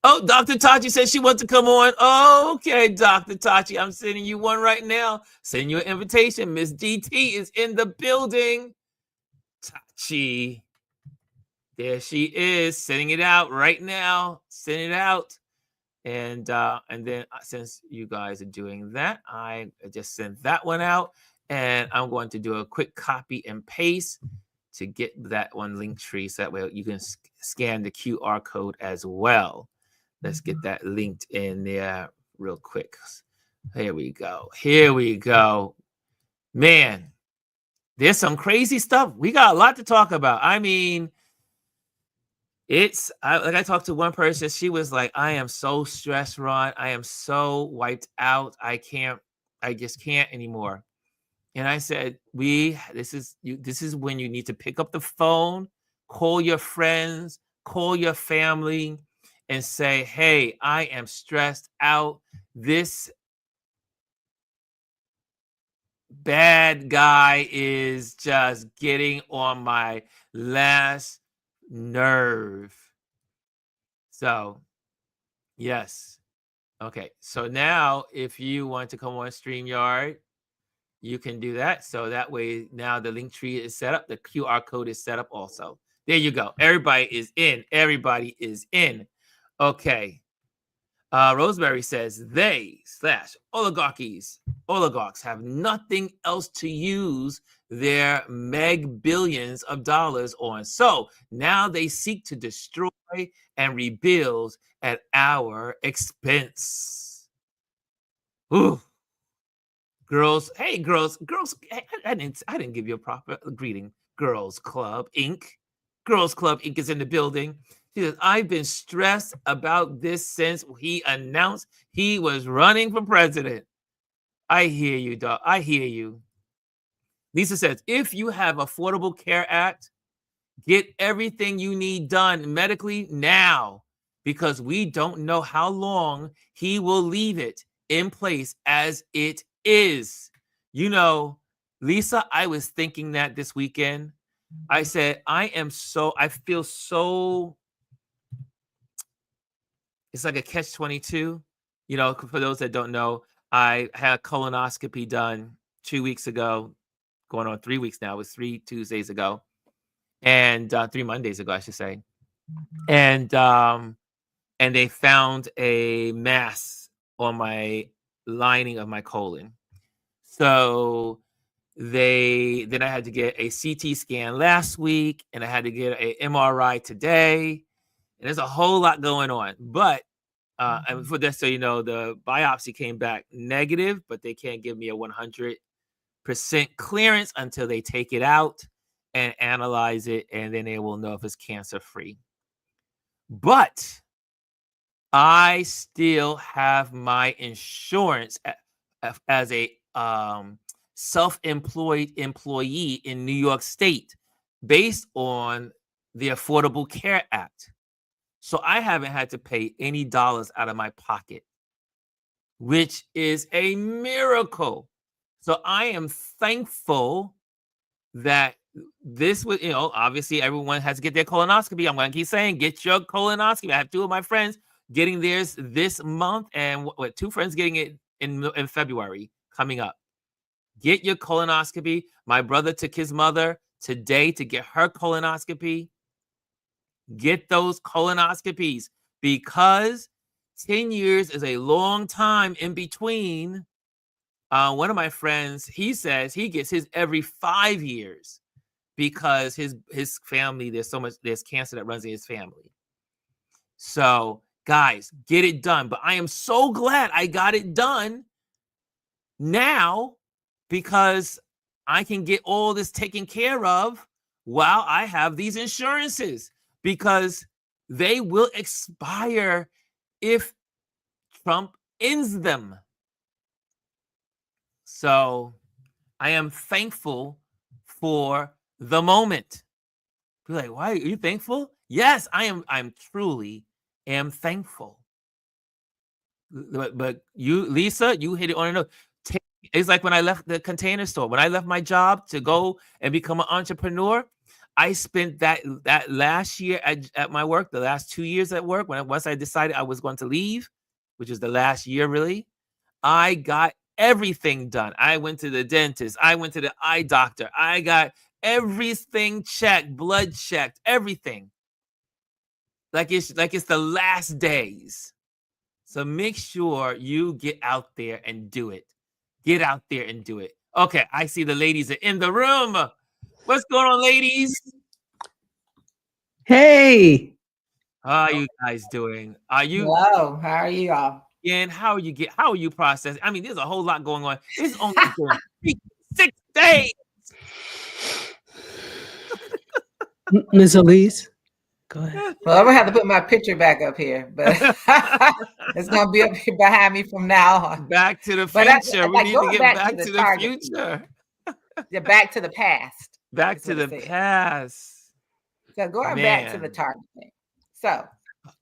Oh, Dr. Tachi says she wants to come on. Oh, okay, Dr. Tachi, I'm sending you one right now. Send you an invitation. Miss DT is in the building. Tachi. There she is, sending it out right now. Send it out. And then since you guys are doing that, I just sent that one out. And I'm going to do a quick copy and paste to get that one link tree so that way you can scan the QR code as well. Let's get that linked in there real quick. Here we go. Man, there's some crazy stuff. We got a lot to talk about. I mean, I talked to one person. She was like, I am so stressed, Ron. I am so wiped out. I just can't anymore. And I said, this is when you need to pick up the phone, call your friends, call your family, and say, hey, I am stressed out. This bad guy is just getting on my last nerve. So, yes. Okay. So now if you want to come on StreamYard, you can do that. So that way now the link tree is set up. The QR code is set up also. There you go. Everybody is in. Everybody is in. Okay. Rosemary says oligarchs have nothing else to use their meg billions of dollars on. So now they seek to destroy and rebuild at our expense. Ooh. Girls, hey girls, hey, I didn't give you a proper greeting. Girls Club Inc. Girls Club Inc. is in the building. She says, I've been stressed about this since he announced he was running for president. I hear you, dog. I hear you. Lisa says, if you have Affordable Care Act, get everything you need done medically now, because we don't know how long he will leave it in place as it is. You know, Lisa, I was thinking that this weekend. I said, I feel so, it's like a catch-22. You know, for those that don't know, I had a colonoscopy done 2 weeks ago, going on 3 weeks now. It was 3 Tuesdays ago, and 3 Mondays ago, I should say. And they found a mass on my lining of my colon. So then I had to get a CT scan last week, and I had to get a MRI today. And there's a whole lot going on. But and for this, so you know, the biopsy came back negative, but they can't give me a 100% clearance until they take it out and analyze it, and then they will know if it's cancer free. But I still have my insurance as a self-employed employee in New York State based on the Affordable Care Act. So I haven't had to pay any dollars out of my pocket, which is a miracle. So I am thankful that this was, you know, obviously everyone has to get their colonoscopy. I'm going to keep saying, get your colonoscopy. I have 2 of my friends getting theirs this month, and 2 friends getting it in February coming up. Get your colonoscopy. My brother took his mother today to get her colonoscopy. Get those colonoscopies, because 10 years is a long time in between. One of my friends, he says he gets his every 5 years because his family, there's cancer that runs in his family. So guys, get it done. But I am so glad I got it done now, because I can get all this taken care of while I have these insurances, because they will expire if Trump ends them. So I am thankful for the moment. Be like, why are you thankful? Yes, I am. I'm truly am thankful. But you, Lisa, you hit it on a note. It's like when I left the Container Store. When I left my job to go and become an entrepreneur, I spent that last year at my work, the last 2 years at work, once I decided I was going to leave, which is the last year really, I got everything done. I went to the dentist. I went to the eye doctor. I got everything checked, blood checked, everything. Like it's the last days. So make sure you get out there and do it. Get out there and do it. Okay, I see the ladies are in the room. What's going on, ladies? Hey. How are you guys doing? Are you? Hello, how are you all? And how are you processing? I mean, there's a whole lot going on. It's only been 6 days. Ms. Elise, go ahead. Well, I'm gonna have to put my picture back up here, but it's gonna be up here behind me from now on. Back to the future. We need to get back to the future. Yeah, back to the past. Back to the past. So going back to the Target thing. So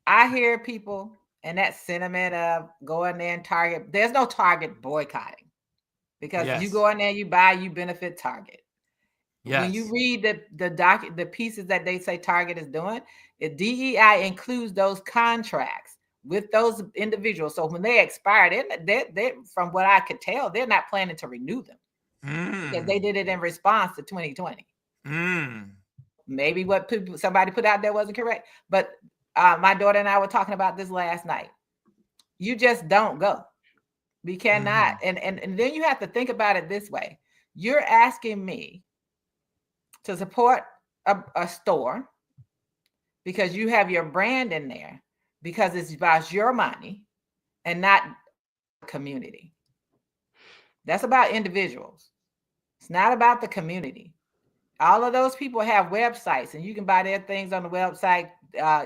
I hear people and that sentiment of going there and Target. There's no Target boycotting. because you Yes. go in there, you buy, you benefit Target. When you Yes. read the pieces that they say Target is doing, DEI includes those contracts with those individuals. So when they expire, they from what I could tell, they're not planning to renew them because they Mm. did it in response to 2020. Mm. Maybe what somebody put out there wasn't correct, but my daughter and I were talking about this last night. You just don't go. We cannot, and then you have to think about it this way. You're asking me to support a store because you have your brand in there, because it's about your money and not community. That's about individuals. It's not about the community. All of those people have websites, and you can buy their things on the website.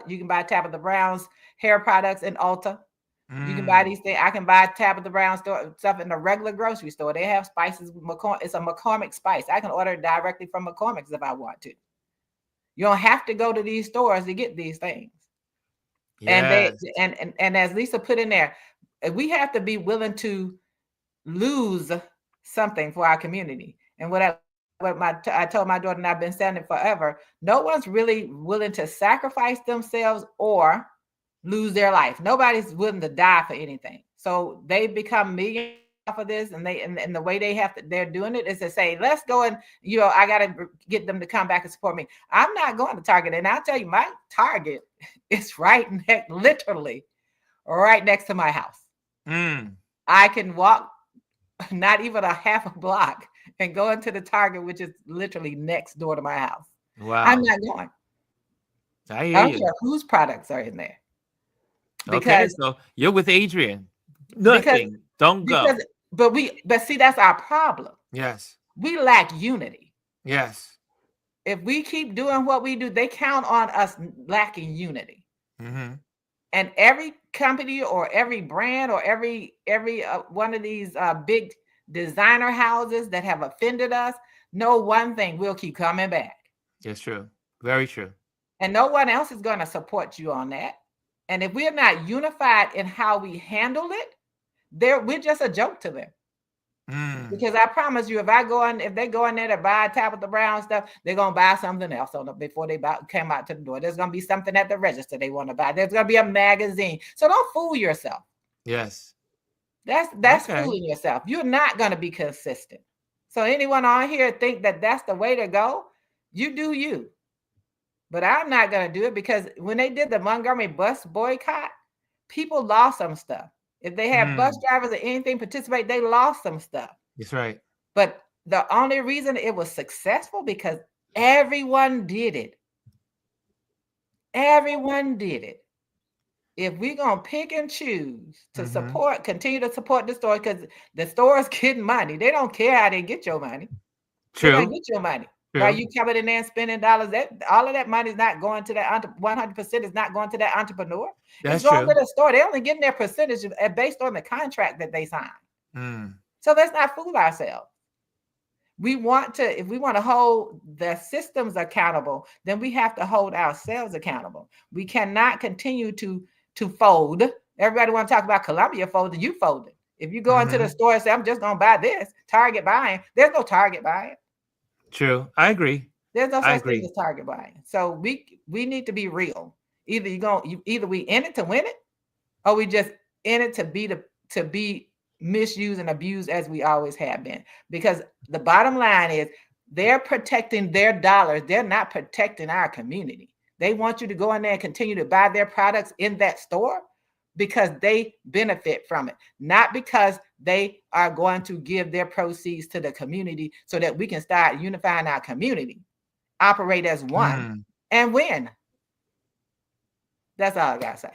You can buy Tabitha Brown's hair products in Ulta. You can buy these things. I can buy Tabitha Brown store stuff in the regular grocery store. They have spices. It's a McCormick spice. I can order it directly from McCormick's if I want to. You don't have to go to these stores to get these things. Yes. And as Lisa put in there, we have to be willing to lose something for our community. And I told my daughter, and I've been saying it forever, no one's really willing to sacrifice themselves or lose their life. Nobody's willing to die for anything. So they become millionaires for this, and the way they're doing it is to say, let's go and, I got to get them to come back and support me. I'm not going to Target. And I'll tell you, my Target is literally right next to my house. I can walk not even a half a block and go into the Target, which is literally next door to my house. Wow. I'm not going. I don't care whose products are in there. Because so you're with Adrian. Nothing. Don't go. But see, that's our problem. Yes. We lack unity. Yes. If we keep doing what we do, they count on us lacking unity. And every company or every brand or every one of these big designer houses that have offended us, know one thing: we'll keep coming back. It's true. Very true. And no one else is going to support you on that. And if we're not unified in how we handle it, we're just a joke to them. Because I promise you, if they go in there to buy Tabitha Brown stuff, they're going to buy something else before they came out to the door. There's going to be something at the register they want to buy. There's going to be a magazine. So don't fool yourself. Yes. That's fooling yourself. You're not going to be consistent. So anyone on here think that that's the way to go, you do you. But I'm not going to do it, because when they did the Montgomery bus boycott, people lost some stuff. If they had bus drivers or anything participate, they lost some stuff. That's right. But the only reason it was successful because everyone did it. Everyone did it. If we're going to pick and choose to continue to support the store, because the store's getting money. They don't care how they get your money. True. They're going to get your money. Right? You coming in there and spending dollars. All of that money is not going to that 100% is not going to that entrepreneur. That's it's going true. to the store. They're only getting their percentage based on the contract that they signed. So let's not fool ourselves. If we want to hold the systems accountable, then we have to hold ourselves accountable. We cannot continue to fold. Everybody want to talk about Columbia folding. You folded. If you go into the store and say, I'm just going to buy this, Target buying, there's no Target buying. True. I agree. There's no such thing as Target buying. So we need to be real. Either we in it to win it, or we just in it to be misused and abused as we always have been. Because the bottom line is they're protecting their dollars. They're not protecting our community. They want you to go in there and continue to buy their products in that store because they benefit from it, not because they are going to give their proceeds to the community so that we can start unifying our community, operate as one, and win. That's all I got to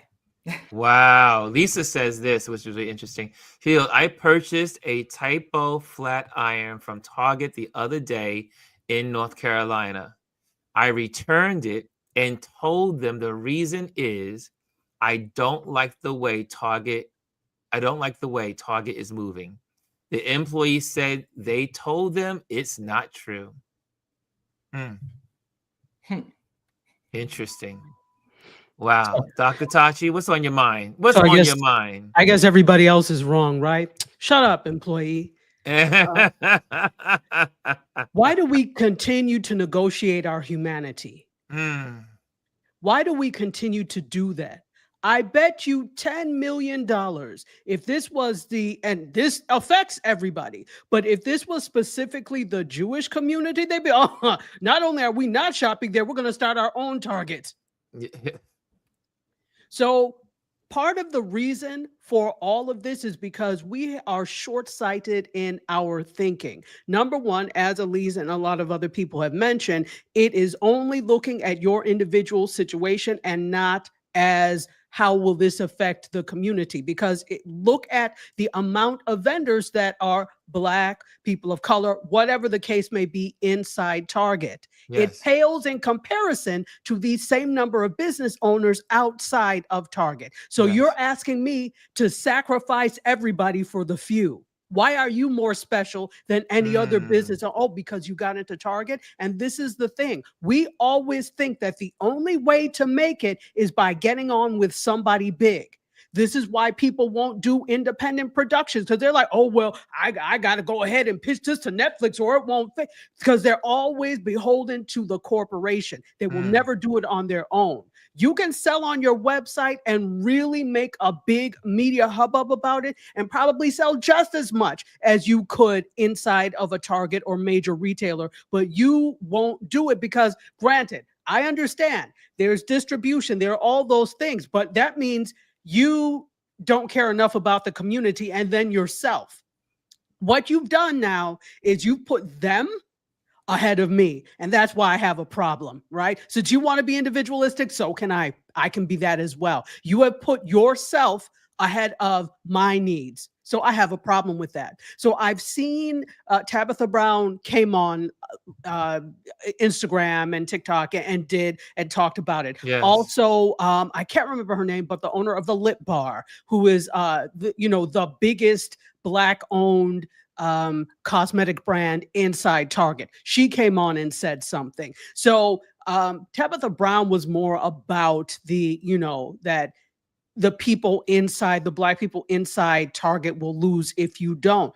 say. Wow. Lisa says this, which is really interesting. I purchased a Typo flat iron from Target the other day in North Carolina. I returned it and told them the reason is I don't like the way Target is moving. The employee said they told them it's not true. Interesting. Wow. Dr. Tachi, what's on your mind? What's on your mind? I guess everybody else is wrong, right? Shut up, employee. Why do we continue to negotiate our humanity? Why do we continue to do that? I bet you $10 million if this was and this affects everybody, but if this was specifically the Jewish community, they'd be, oh, not only are we not shopping there, we're going to start our own Target. So part of the reason for all of this is because we are short-sighted in our thinking. Number one, as Elise and a lot of other people have mentioned, it is only looking at your individual situation and not as how will this affect the community? Because look at the amount of vendors that are Black, people of color, whatever the case may be inside Target. Yes. It pales in comparison to the same number of business owners outside of Target. So you're asking me to sacrifice everybody for the few. Why are you more special than any other business? Oh, because you got into Target. And this is the thing. We always think that the only way to make it is by getting on with somebody big. This is why people won't do independent productions, because they're like, oh, well, I got to go ahead and pitch this to Netflix or it won't fit, because they're always beholden to the corporation. They will never do it on their own. You can sell on your website and really make a big media hubbub about it and probably sell just as much as you could inside of a Target or major retailer, but you won't do it because, granted, I understand there's distribution, there are all those things, but that means you don't care enough about the community and then yourself. What you've done now is you've put them ahead of me, and that's why I have a problem, right? Since you want to be individualistic, so can I can be that as well. You have put yourself ahead of my needs, so I have a problem with that. So I've seen Tabitha Brown came on Instagram and TikTok and talked about it. Yes. Also, I can't remember her name, but the owner of the Lip Bar, who is the biggest Black-owned cosmetic brand inside Target. She came on and said something. So Tabitha Brown was more about that the people inside, the Black people inside Target will lose if you don't.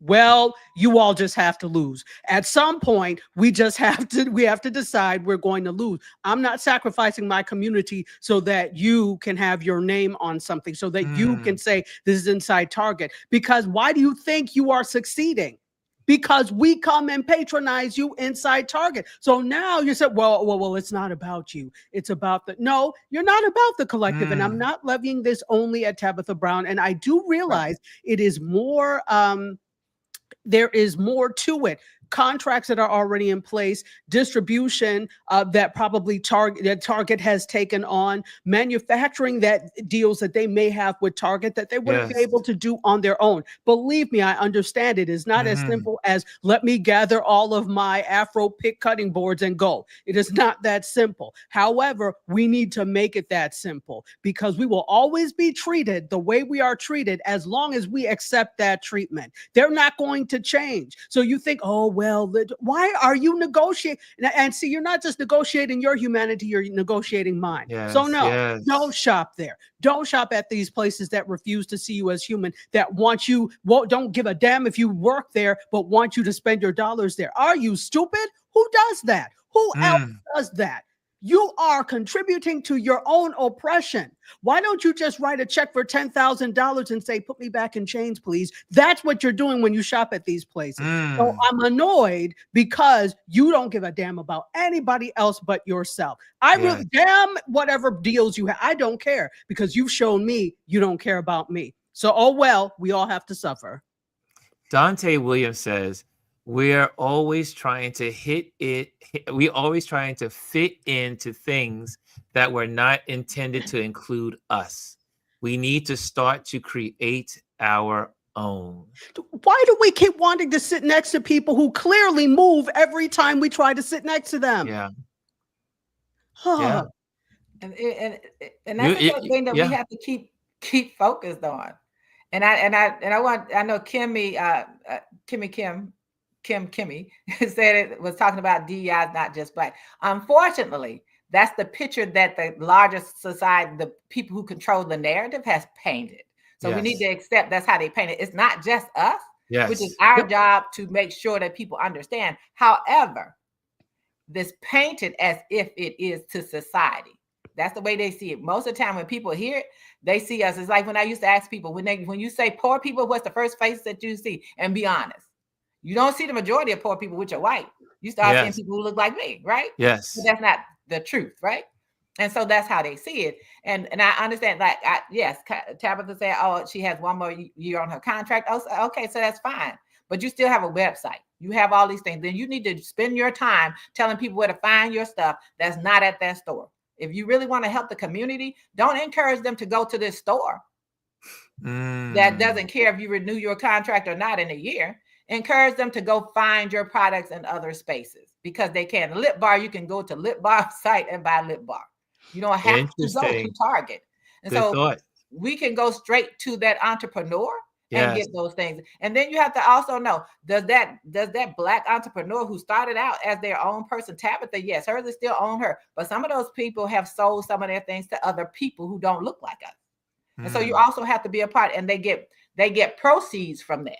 Well, you all just have to lose. At some point, we have to decide we're going to lose. I'm not sacrificing my community so that you can have your name on something, so that you can say this is inside Target. Because why do you think you are succeeding? Because we come and patronize you inside Target. So now you said, well, it's not about you. It's about no, you're not about the collective. And I'm not levying this only at Tabitha Brown. And I do realize it is more, there is more to it. Contracts that are already in place, distribution that probably Target has taken on, manufacturing deals that they may have with Target that they wouldn't be able to do on their own. Believe me, I understand it is not as simple as let me gather all of my Afro pick cutting boards and go. It is not that simple. However, we need to make it that simple, because we will always be treated the way we are treated as long as we accept that treatment. They're not going to change. So you think, oh, well, why are you negotiating? And see, you're not just negotiating your humanity, you're negotiating mine. So no, don't shop there. Don't shop at these places that refuse to see you as human, that want you, don't give a damn if you work there, but want you to spend your dollars there. Are you stupid? Who does that? Who else does that? You are contributing to your own oppression. Why don't you just write a check for $10,000 and say, put me back in chains, please? That's what you're doing when you shop at these places. So I'm annoyed because you don't give a damn about anybody else but yourself. I really, damn whatever deals you have, I don't care, because you've shown me you don't care about me. So, oh well, we all have to suffer. Dante Williams says, we're always trying to we're always trying to fit into things that were not intended to include us. We need to start to create our own. Why do we keep wanting to sit next to people who clearly move every time we try to sit next to them? Yeah. Yeah. And that's the thing that we have to keep focused on. And I know Kimmy said it was talking about DEI is not just Black. Unfortunately, that's the picture that the largest society, the people who control the narrative, has painted. So we need to accept that's how they paint it. It's not just us. which is Yes. our Yep. job to make sure that people understand. However, this painted as if it is to society. That's the way they see it. Most of the time when people hear it, they see us. It's like when I used to ask people, when you say poor people, what's the first face that you see? And be honest. You don't see the majority of poor people which are white. You start seeing Yes. people who look like me, right? But Yes. that's not the truth, right? And so that's how they see it. And I understand, like, yes, Tabitha said, oh, she has one more year on her contract. Oh, okay, so that's fine. But you still have a website. You have all these things. Then you need to spend your time telling people where to find your stuff that's not at that store. If you really want to help the community, don't encourage them to go to this store that doesn't care if you renew your contract or not in a year. Encourage them to go find your products in other spaces because they can. Lip Bar, you can go to Lip Bar site and buy Lip Bar. You don't have to go to Target. And Good so thought. we can go straight to that entrepreneur and Yes. get those things. And then you have to also know, does that Black entrepreneur who started out as their own person, Tabitha, yes, hers is still on her. But some of those people have sold some of their things to other people who don't look like us. And so you also have to be a part, and they get proceeds from that.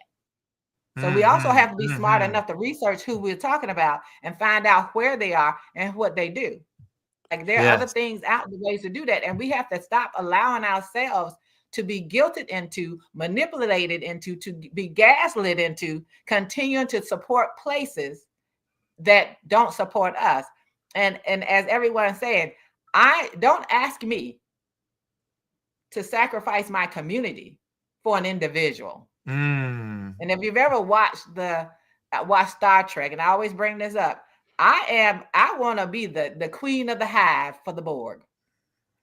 So we also have to be smart enough to research who we're talking about and find out where they are and what they do. Like there are other things out the ways to do that. And we have to stop allowing ourselves to be guilted into, manipulated into, to be gaslit into, continuing to support places that don't support us. And as everyone said, I don't ask me to sacrifice my community for an individual. And if you've ever watched Star Trek, and I always bring this up, I want to be the queen of the hive for the Borg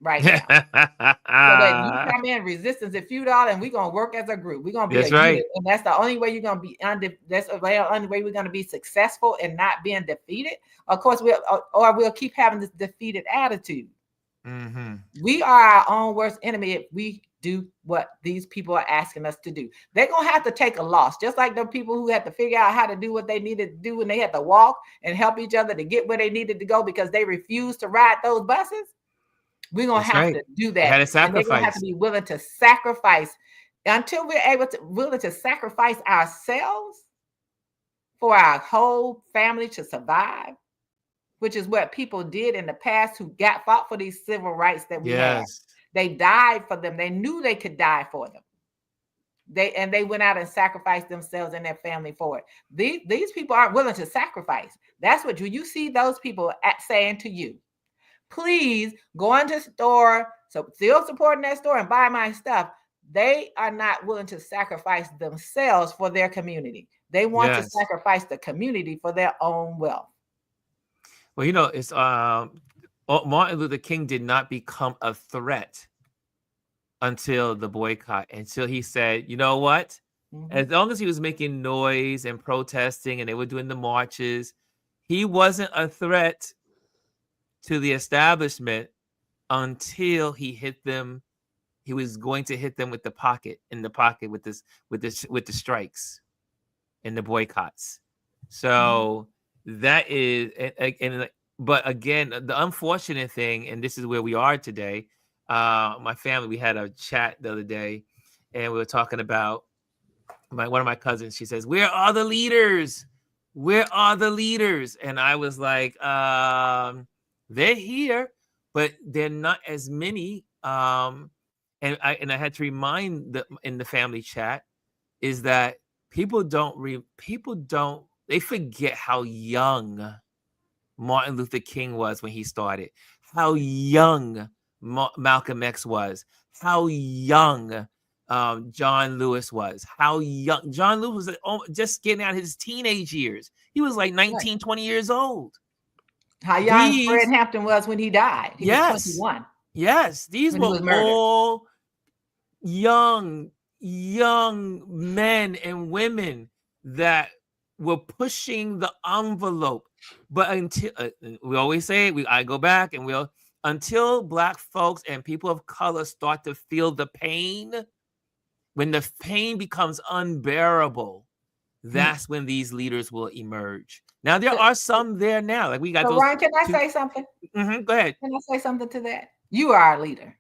right now. So that you come in resistance and feudal, and we're gonna work as a group. We're gonna be a unit, and that's the only way you're gonna be that's the only way we're gonna be successful and not being defeated. Of course, we'll keep having this defeated attitude. We are our own worst enemy if we do what these people are asking us to do. They're gonna have to take a loss, just like the people who had to figure out how to do what they needed to do, and they had to walk and help each other to get where they needed to go because they refused to ride those buses. We're gonna have to do that, and they're gonna have to be willing to sacrifice until we're willing to sacrifice ourselves for our whole family to survive, which is what people did in the past who fought for these civil rights that we have. They died for them. They knew they could die for them. They went out and sacrificed themselves and their family for it. These people aren't willing to sacrifice. That's what you see those people saying to you. Please go into the store, so still supporting that store and buy my stuff. They are not willing to sacrifice themselves for their community. They want to sacrifice the community for their own wealth. Well, you know, it's Martin Luther King did not become a threat until the boycott, until he said, you know what? As long as he was making noise and protesting and they were doing the marches, he wasn't a threat to the establishment until he hit them. He was going to hit them with the pocket with the strikes and the boycotts. So that is, but again, the unfortunate thing, and this is where we are today. My family, we had a chat the other day, and we were talking about one of my cousins. She says, "Where are the leaders? Where are the leaders?" And I was like, "They're here, but they're not as many." And I had to remind in the family chat is that people they forget how young Martin Luther King was when he started, how young Malcolm X was, how young John Lewis was, how young John Lewis was just getting out of his teenage years. He was like 19, 20 years old. How young Fred Hampton was when he died. He was 21. Yes, these were all young men and women that were pushing the envelope. But until we always say it, I go back and until Black folks and people of color start to feel the pain, when the pain becomes unbearable, that's when these leaders will emerge. Now there are some there now. Like we got those. Ryan, can I say something? Go ahead. Can I say something to that? You are a leader.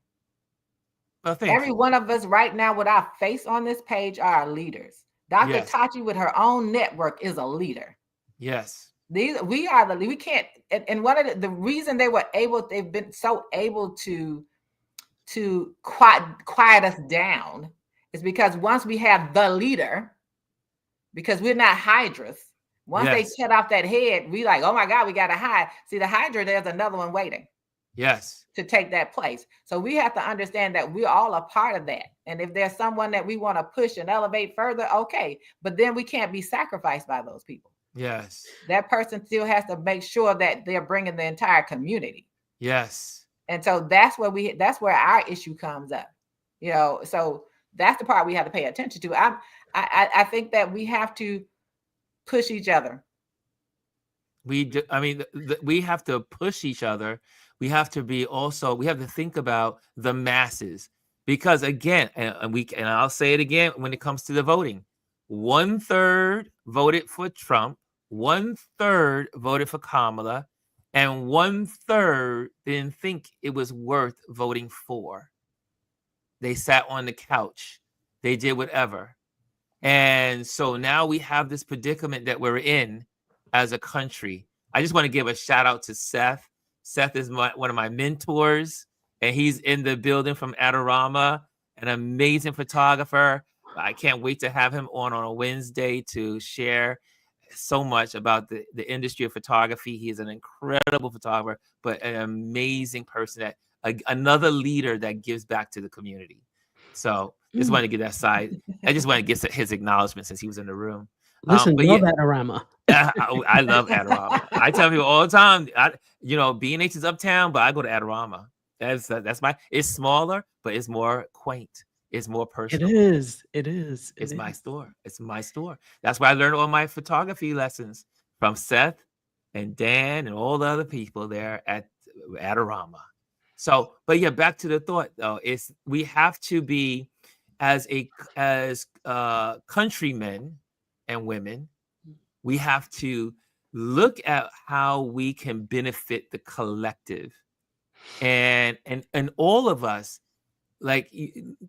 Well, Every one of us right now with our face on this page are our leaders. Dr. Yes. Tachi with her own network is a leader. Yes. We are the, we can't, and one of the reason they've been so able to quiet us down is because once we have the leader, because we're not hydras, once they cut off that head, we like, oh my God, we got to hide. See, the hydra, there's another one waiting. Yes. To take that place. So we have to understand that we're all a part of that. And if there's someone that we want to push and elevate further, okay. But then we can't be sacrificed by those people. Yes. That person still has to make sure that they're bringing the entire community. Yes. And so that's where our issue comes up. You know, so that's the part we have to pay attention to. I think that we have to push each other. We have to push each other. We have to think about the masses, because again, and I'll say it again, when it comes to the voting, 1/3 voted for Trump, 1/3 voted for Kamala, and 1/3 didn't think it was worth voting for. They sat on the couch. They did whatever. And so now we have this predicament that we're in as a country. I just want to give a shout out to Seth. Seth is one of my mentors, and he's in the building from Adorama, an amazing photographer. I can't wait to have him on a Wednesday to share so much about the industry of photography. He is an incredible photographer, but an amazing person, another leader that gives back to the community. So just want to get that side. I just want to get his acknowledgement since he was in the room. Listen, love Adorama. I love Adorama. I tell people all the time, B&H is uptown, but I go to Adorama. That's it's smaller, but it's more quaint. It's more personal. It is. It's my store. It's my store. That's where I learned all my photography lessons from Seth and Dan and all the other people there at Adorama. So, but yeah, back to the thought though, is we have to be as countrymen and women, we have to look at how we can benefit the collective, and all of us, like,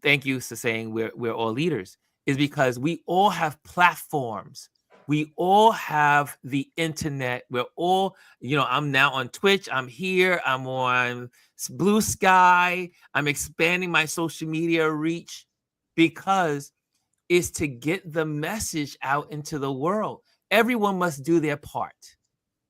thank you for saying we're all leaders, is because we all have platforms. We all have the internet. We're all, I'm now on Twitch. I'm here. I'm on Blue Sky. I'm expanding my social media reach because it's to get the message out into the world. Everyone must do their part.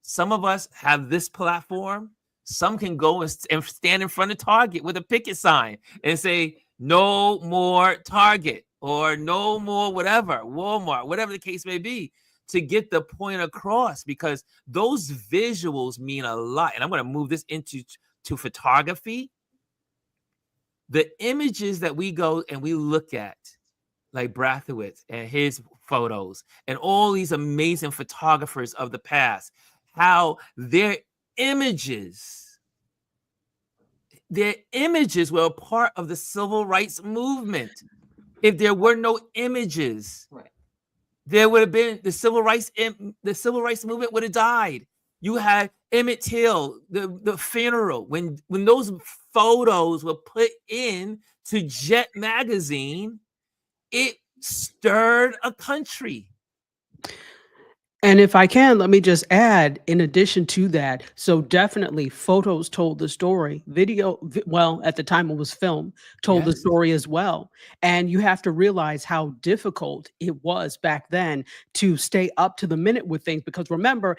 Some of us have this platform. Some can go and stand in front of Target with a picket sign and say, no more Target, or no more whatever, Walmart, whatever the case may be, to get the point across, because those visuals mean a lot. And I'm going to move this into photography. The images that we go and we look at, like Brathwaite and his photos and all these amazing photographers of the past, how their images were a part of the civil rights movement. If there were no images, right, there would have been the civil rights movement would have died. You had Emmett Till, the funeral, when those photos were put in to Jet magazine, it stirred a country. And if I can, let me just add, in addition to that, so definitely photos told the story. Video, well, at the time it was film, told the story as well. And you have to realize how difficult it was back then to stay up to the minute with things, because remember,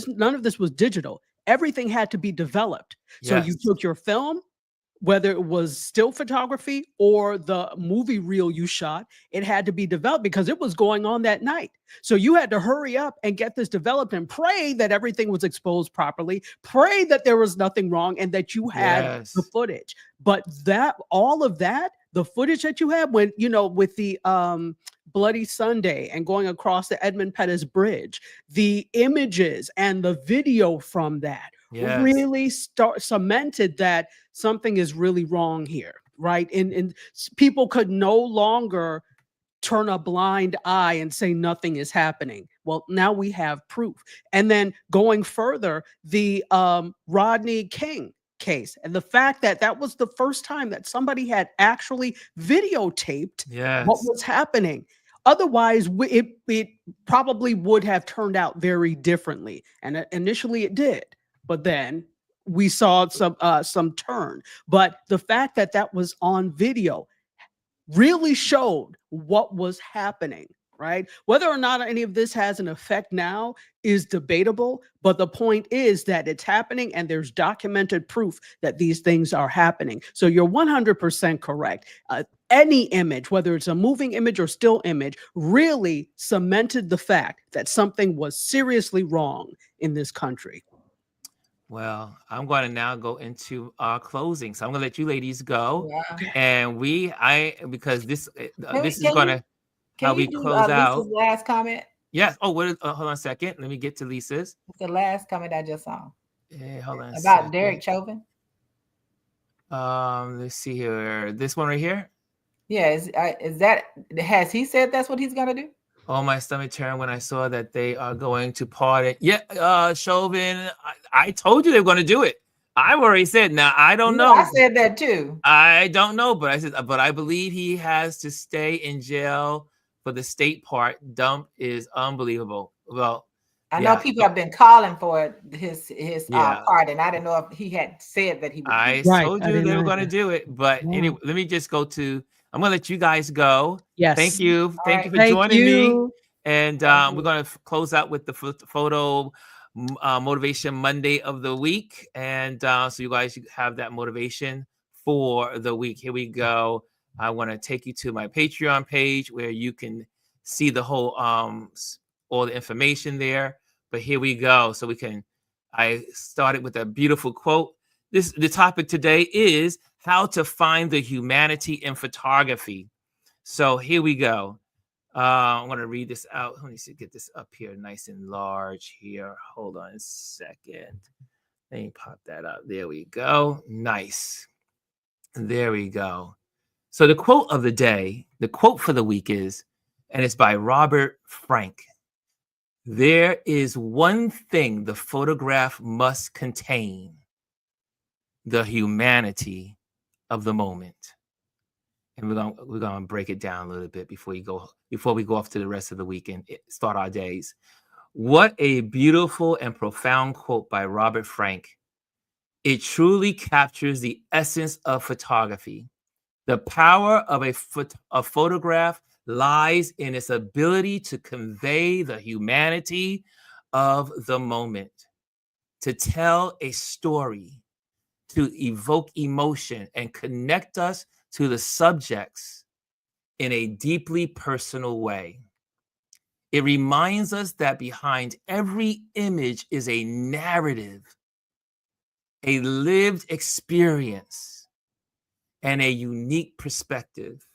none of this was digital. Everything had to be developed. So you took your film, whether it was still photography or the movie reel you shot, it had to be developed because it was going on that night. So you had to hurry up and get this developed and pray that everything was exposed properly, pray that there was nothing wrong and that you had the footage. But all of that, the footage that you had when, with the Bloody Sunday and going across the Edmund Pettus Bridge, the images and the video from that really cemented that something is really wrong here, right? And people could no longer turn a blind eye and say nothing is happening. Well, now we have proof. And then going further, the Rodney King case, and the fact that that was the first time that somebody had actually videotaped what was happening. Otherwise, it probably would have turned out very differently. And initially it did, but then we saw some turn. But the fact that that was on video really showed what was happening, right? Whether or not any of this has an effect now is debatable, but the point is that it's happening and there's documented proof that these things are happening. So you're 100% correct. Any image, whether it's a moving image or still image, really cemented the fact that something was seriously wrong in this country. Well, I'm going to now go into our closing. So I'm going to let you ladies go. Wow. And because this is Can going you- to how Can we you do close out. Lisa's last comment? Yes. Oh, hold on a second. Let me get to Lisa's. It's the last comment I just saw Hold on a about second. Derek Chauvin. Let's see here. This one right here. Yeah, is that, has he said that's what he's gonna do? Oh, my stomach turned when I saw that they are going to pardon. Yeah, Chauvin. I told you they were going to do it. I've already said. Now I don't know. I said that too. I don't know, but I said, but I believe he has to stay in jail for the state part. Dump is unbelievable. Well, I know people have been calling for his Yeah. pardon. I didn't know if he had said that he would. I Right, told I you didn't they were know going to that. do it. But Wow. anyway, let me just go to. I'm going to let you guys go. Yes. Thank you. Thank you for Thank joining me. you. And Thank we're you. going to close out with the photo motivation Monday of the week. And so you guys have that motivation for the week. Here we go. I want to take you to my Patreon page where you can see the whole all the information there. But here we go. So I started with a beautiful quote. The topic today is how to find the humanity in photography. So here we go. I'm going to read this out. Let me see, get this up here nice and large here. Hold on a second. Let me pop that up. There we go. Nice. There we go. So the quote of the day, the quote for the week is, and it's by Robert Frank. There is one thing the photograph must contain: the humanity of the moment. And we're gonna break it down a little bit before we go off to the rest of the week and start our days. What a beautiful and profound quote by Robert Frank. It truly captures the essence of photography. The power of a photograph lies in its ability to convey the humanity of the moment, to tell a story, to evoke emotion and connect us to the subjects in a deeply personal way. It reminds us that behind every image is a narrative, a lived experience, and a unique perspective.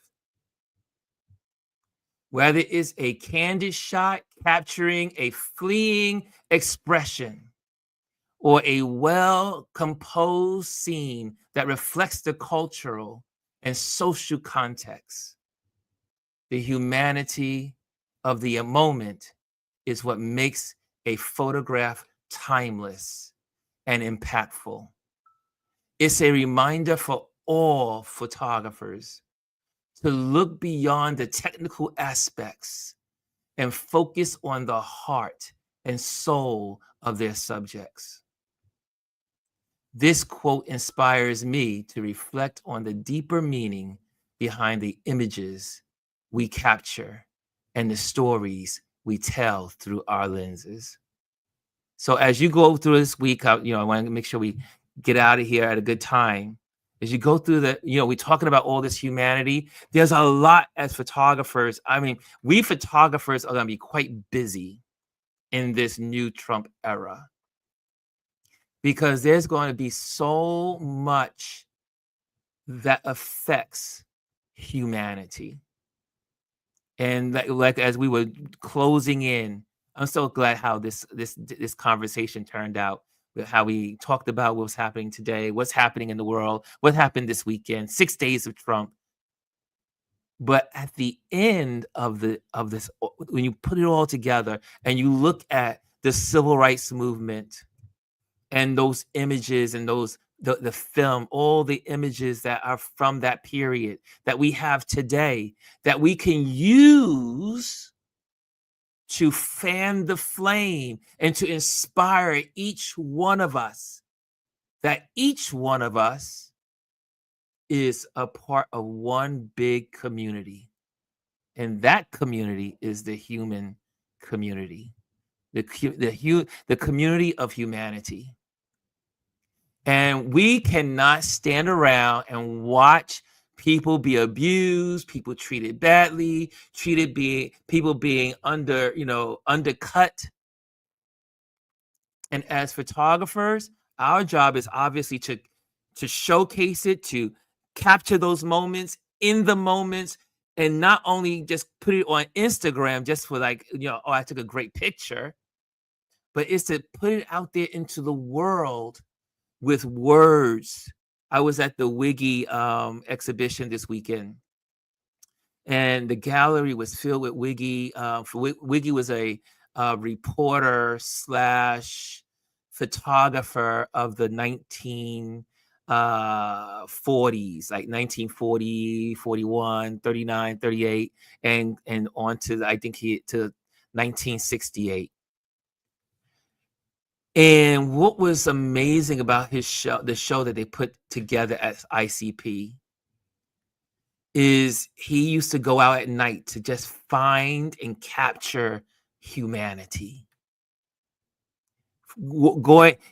Whether it's a candid shot capturing a fleeting expression, or a well-composed scene that reflects the cultural and social context, the humanity of the moment is what makes a photograph timeless and impactful. It's a reminder for all photographers to look beyond the technical aspects and focus on the heart and soul of their subjects. This quote inspires me to reflect on the deeper meaning behind the images we capture and the stories we tell through our lenses. So as you go through this week, I want to make sure we get out of here at a good time. As you go through we're talking about all this humanity. There's a lot as photographers. I mean, we photographers are going to be quite busy in this new Trump era, because there's going to be so much that affects humanity. And like as we were closing in, I'm so glad how this conversation turned out, with how we talked about what's happening today, what's happening in the world, what happened this weekend, 6 days of Trump. But at the end of this, when you put it all together and you look at the civil rights movement and those images and those the film, all the images that are from that period that we have today, that we can use to fan the flame and to inspire each one of us, that each one of us is a part of one big community. And that community is the human community, the community of humanity. And we cannot stand around and watch people be abused, people treated badly, people being undercut. And as photographers, our job is obviously to showcase it, to capture those moments in the moments, and not only just put it on Instagram just for like, oh, I took a great picture, but it's to put it out there into the world with words. I was at the Wiggy exhibition this weekend, and the gallery was filled with Wiggy. Wiggy was a reporter / photographer of the 1940s, like 1940, 41, 39, 38, and on to, I think, to 1968. And what was amazing about his show, the show that they put together at ICP, is he used to go out at night to just find and capture humanity.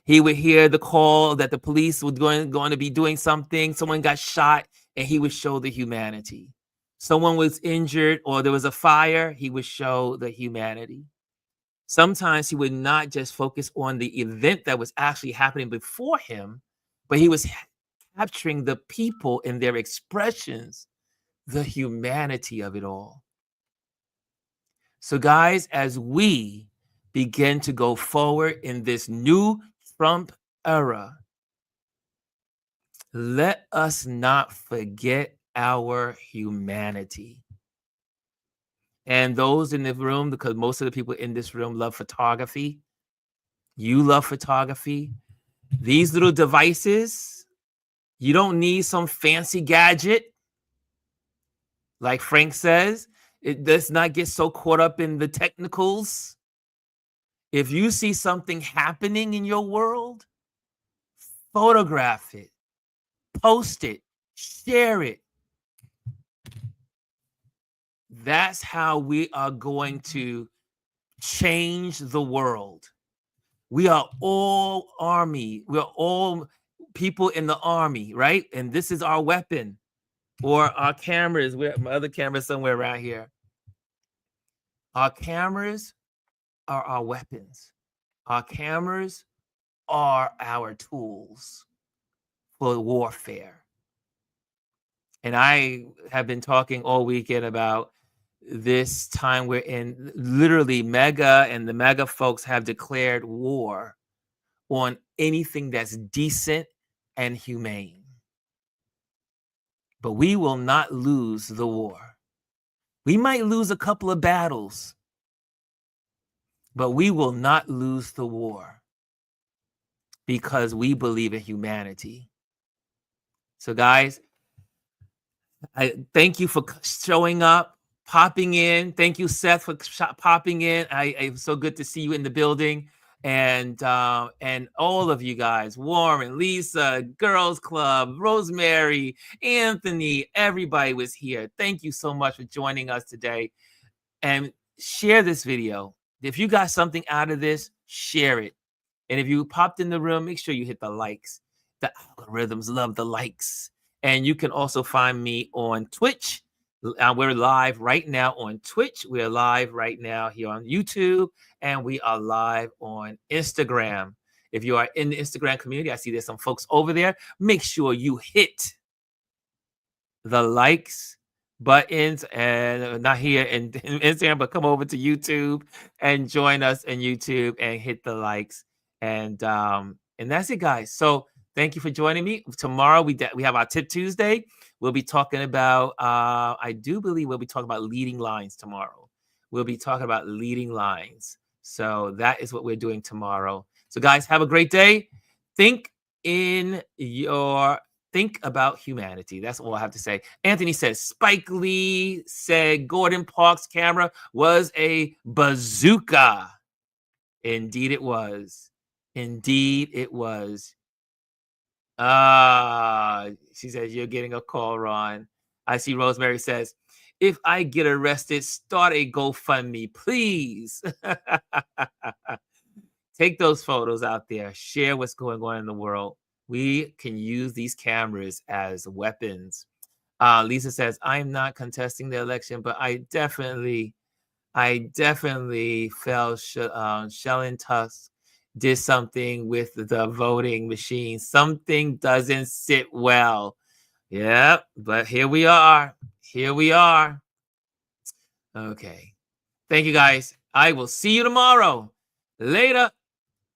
He would hear the call that the police were going to be doing something. Someone got shot, and he would show the humanity. Someone was injured, or there was a fire, he would show the humanity. Sometimes he would not just focus on the event that was actually happening before him, but he was capturing the people and their expressions, the humanity of it all. So guys, as we begin to go forward in this new Trump era, let us not forget our humanity. And those in the room, because most of the people in this room love photography. You love photography. These little devices, you don't need some fancy gadget. Like Frank says, it does not get so caught up in the technicals. If you see something happening in your world, photograph it, post it, share it. That's how we are going to change the world. We are all army. We're all people in the army, right? And this is our weapon, or our cameras. My other camera somewhere around here. Our cameras are our weapons. Our cameras are our tools for warfare. And I have been talking all weekend about this time we're in. Literally, Mega and the Mega folks have declared war on anything that's decent and humane. But we will not lose the war. We might lose a couple of battles, but we will not lose the war because we believe in humanity. So guys, I thank you for showing up, popping in. Thank you, Seth, for popping in. It's so good to see you in the building. And all of you guys, Warren, Lisa, Girls Club, Rosemary, Anthony, everybody was here. Thank you so much for joining us today. And share this video. If you got something out of this, share it. And if you popped in the room, make sure you hit the likes. The algorithms love the likes. And you can also find me on Twitch. We're live right now on Twitch. We're live right now here on YouTube. And we are live on Instagram. If you are in the Instagram community, I see there's some folks over there. Make sure you hit the likes buttons, and not here in Instagram, but come over to YouTube and join us in YouTube and hit the likes. And that's it, guys. So thank you for joining me. Tomorrow we have our Tip Tuesday. We'll be talking about, I do believe we'll be talking about leading lines tomorrow. We'll be talking about leading lines. So that is what we're doing tomorrow. So guys, have a great day. Think in your think about humanity. That's all I have to say. Anthony says Spike Lee said Gordon Parks' camera was a bazooka. Indeed it was. Indeed it was. She says, you're getting a call, Ron. I see Rosemary says, if I get arrested, start a GoFundMe, please. Take those photos out there. Share what's going on in the world. We can use these cameras as weapons. Lisa says, I'm not contesting the election, but I definitely felt Shellen Tusk did something with the voting machine. Something doesn't sit well. Yeah, but here we are. Here we are. Okay. Thank you, guys. I will see you tomorrow. Later.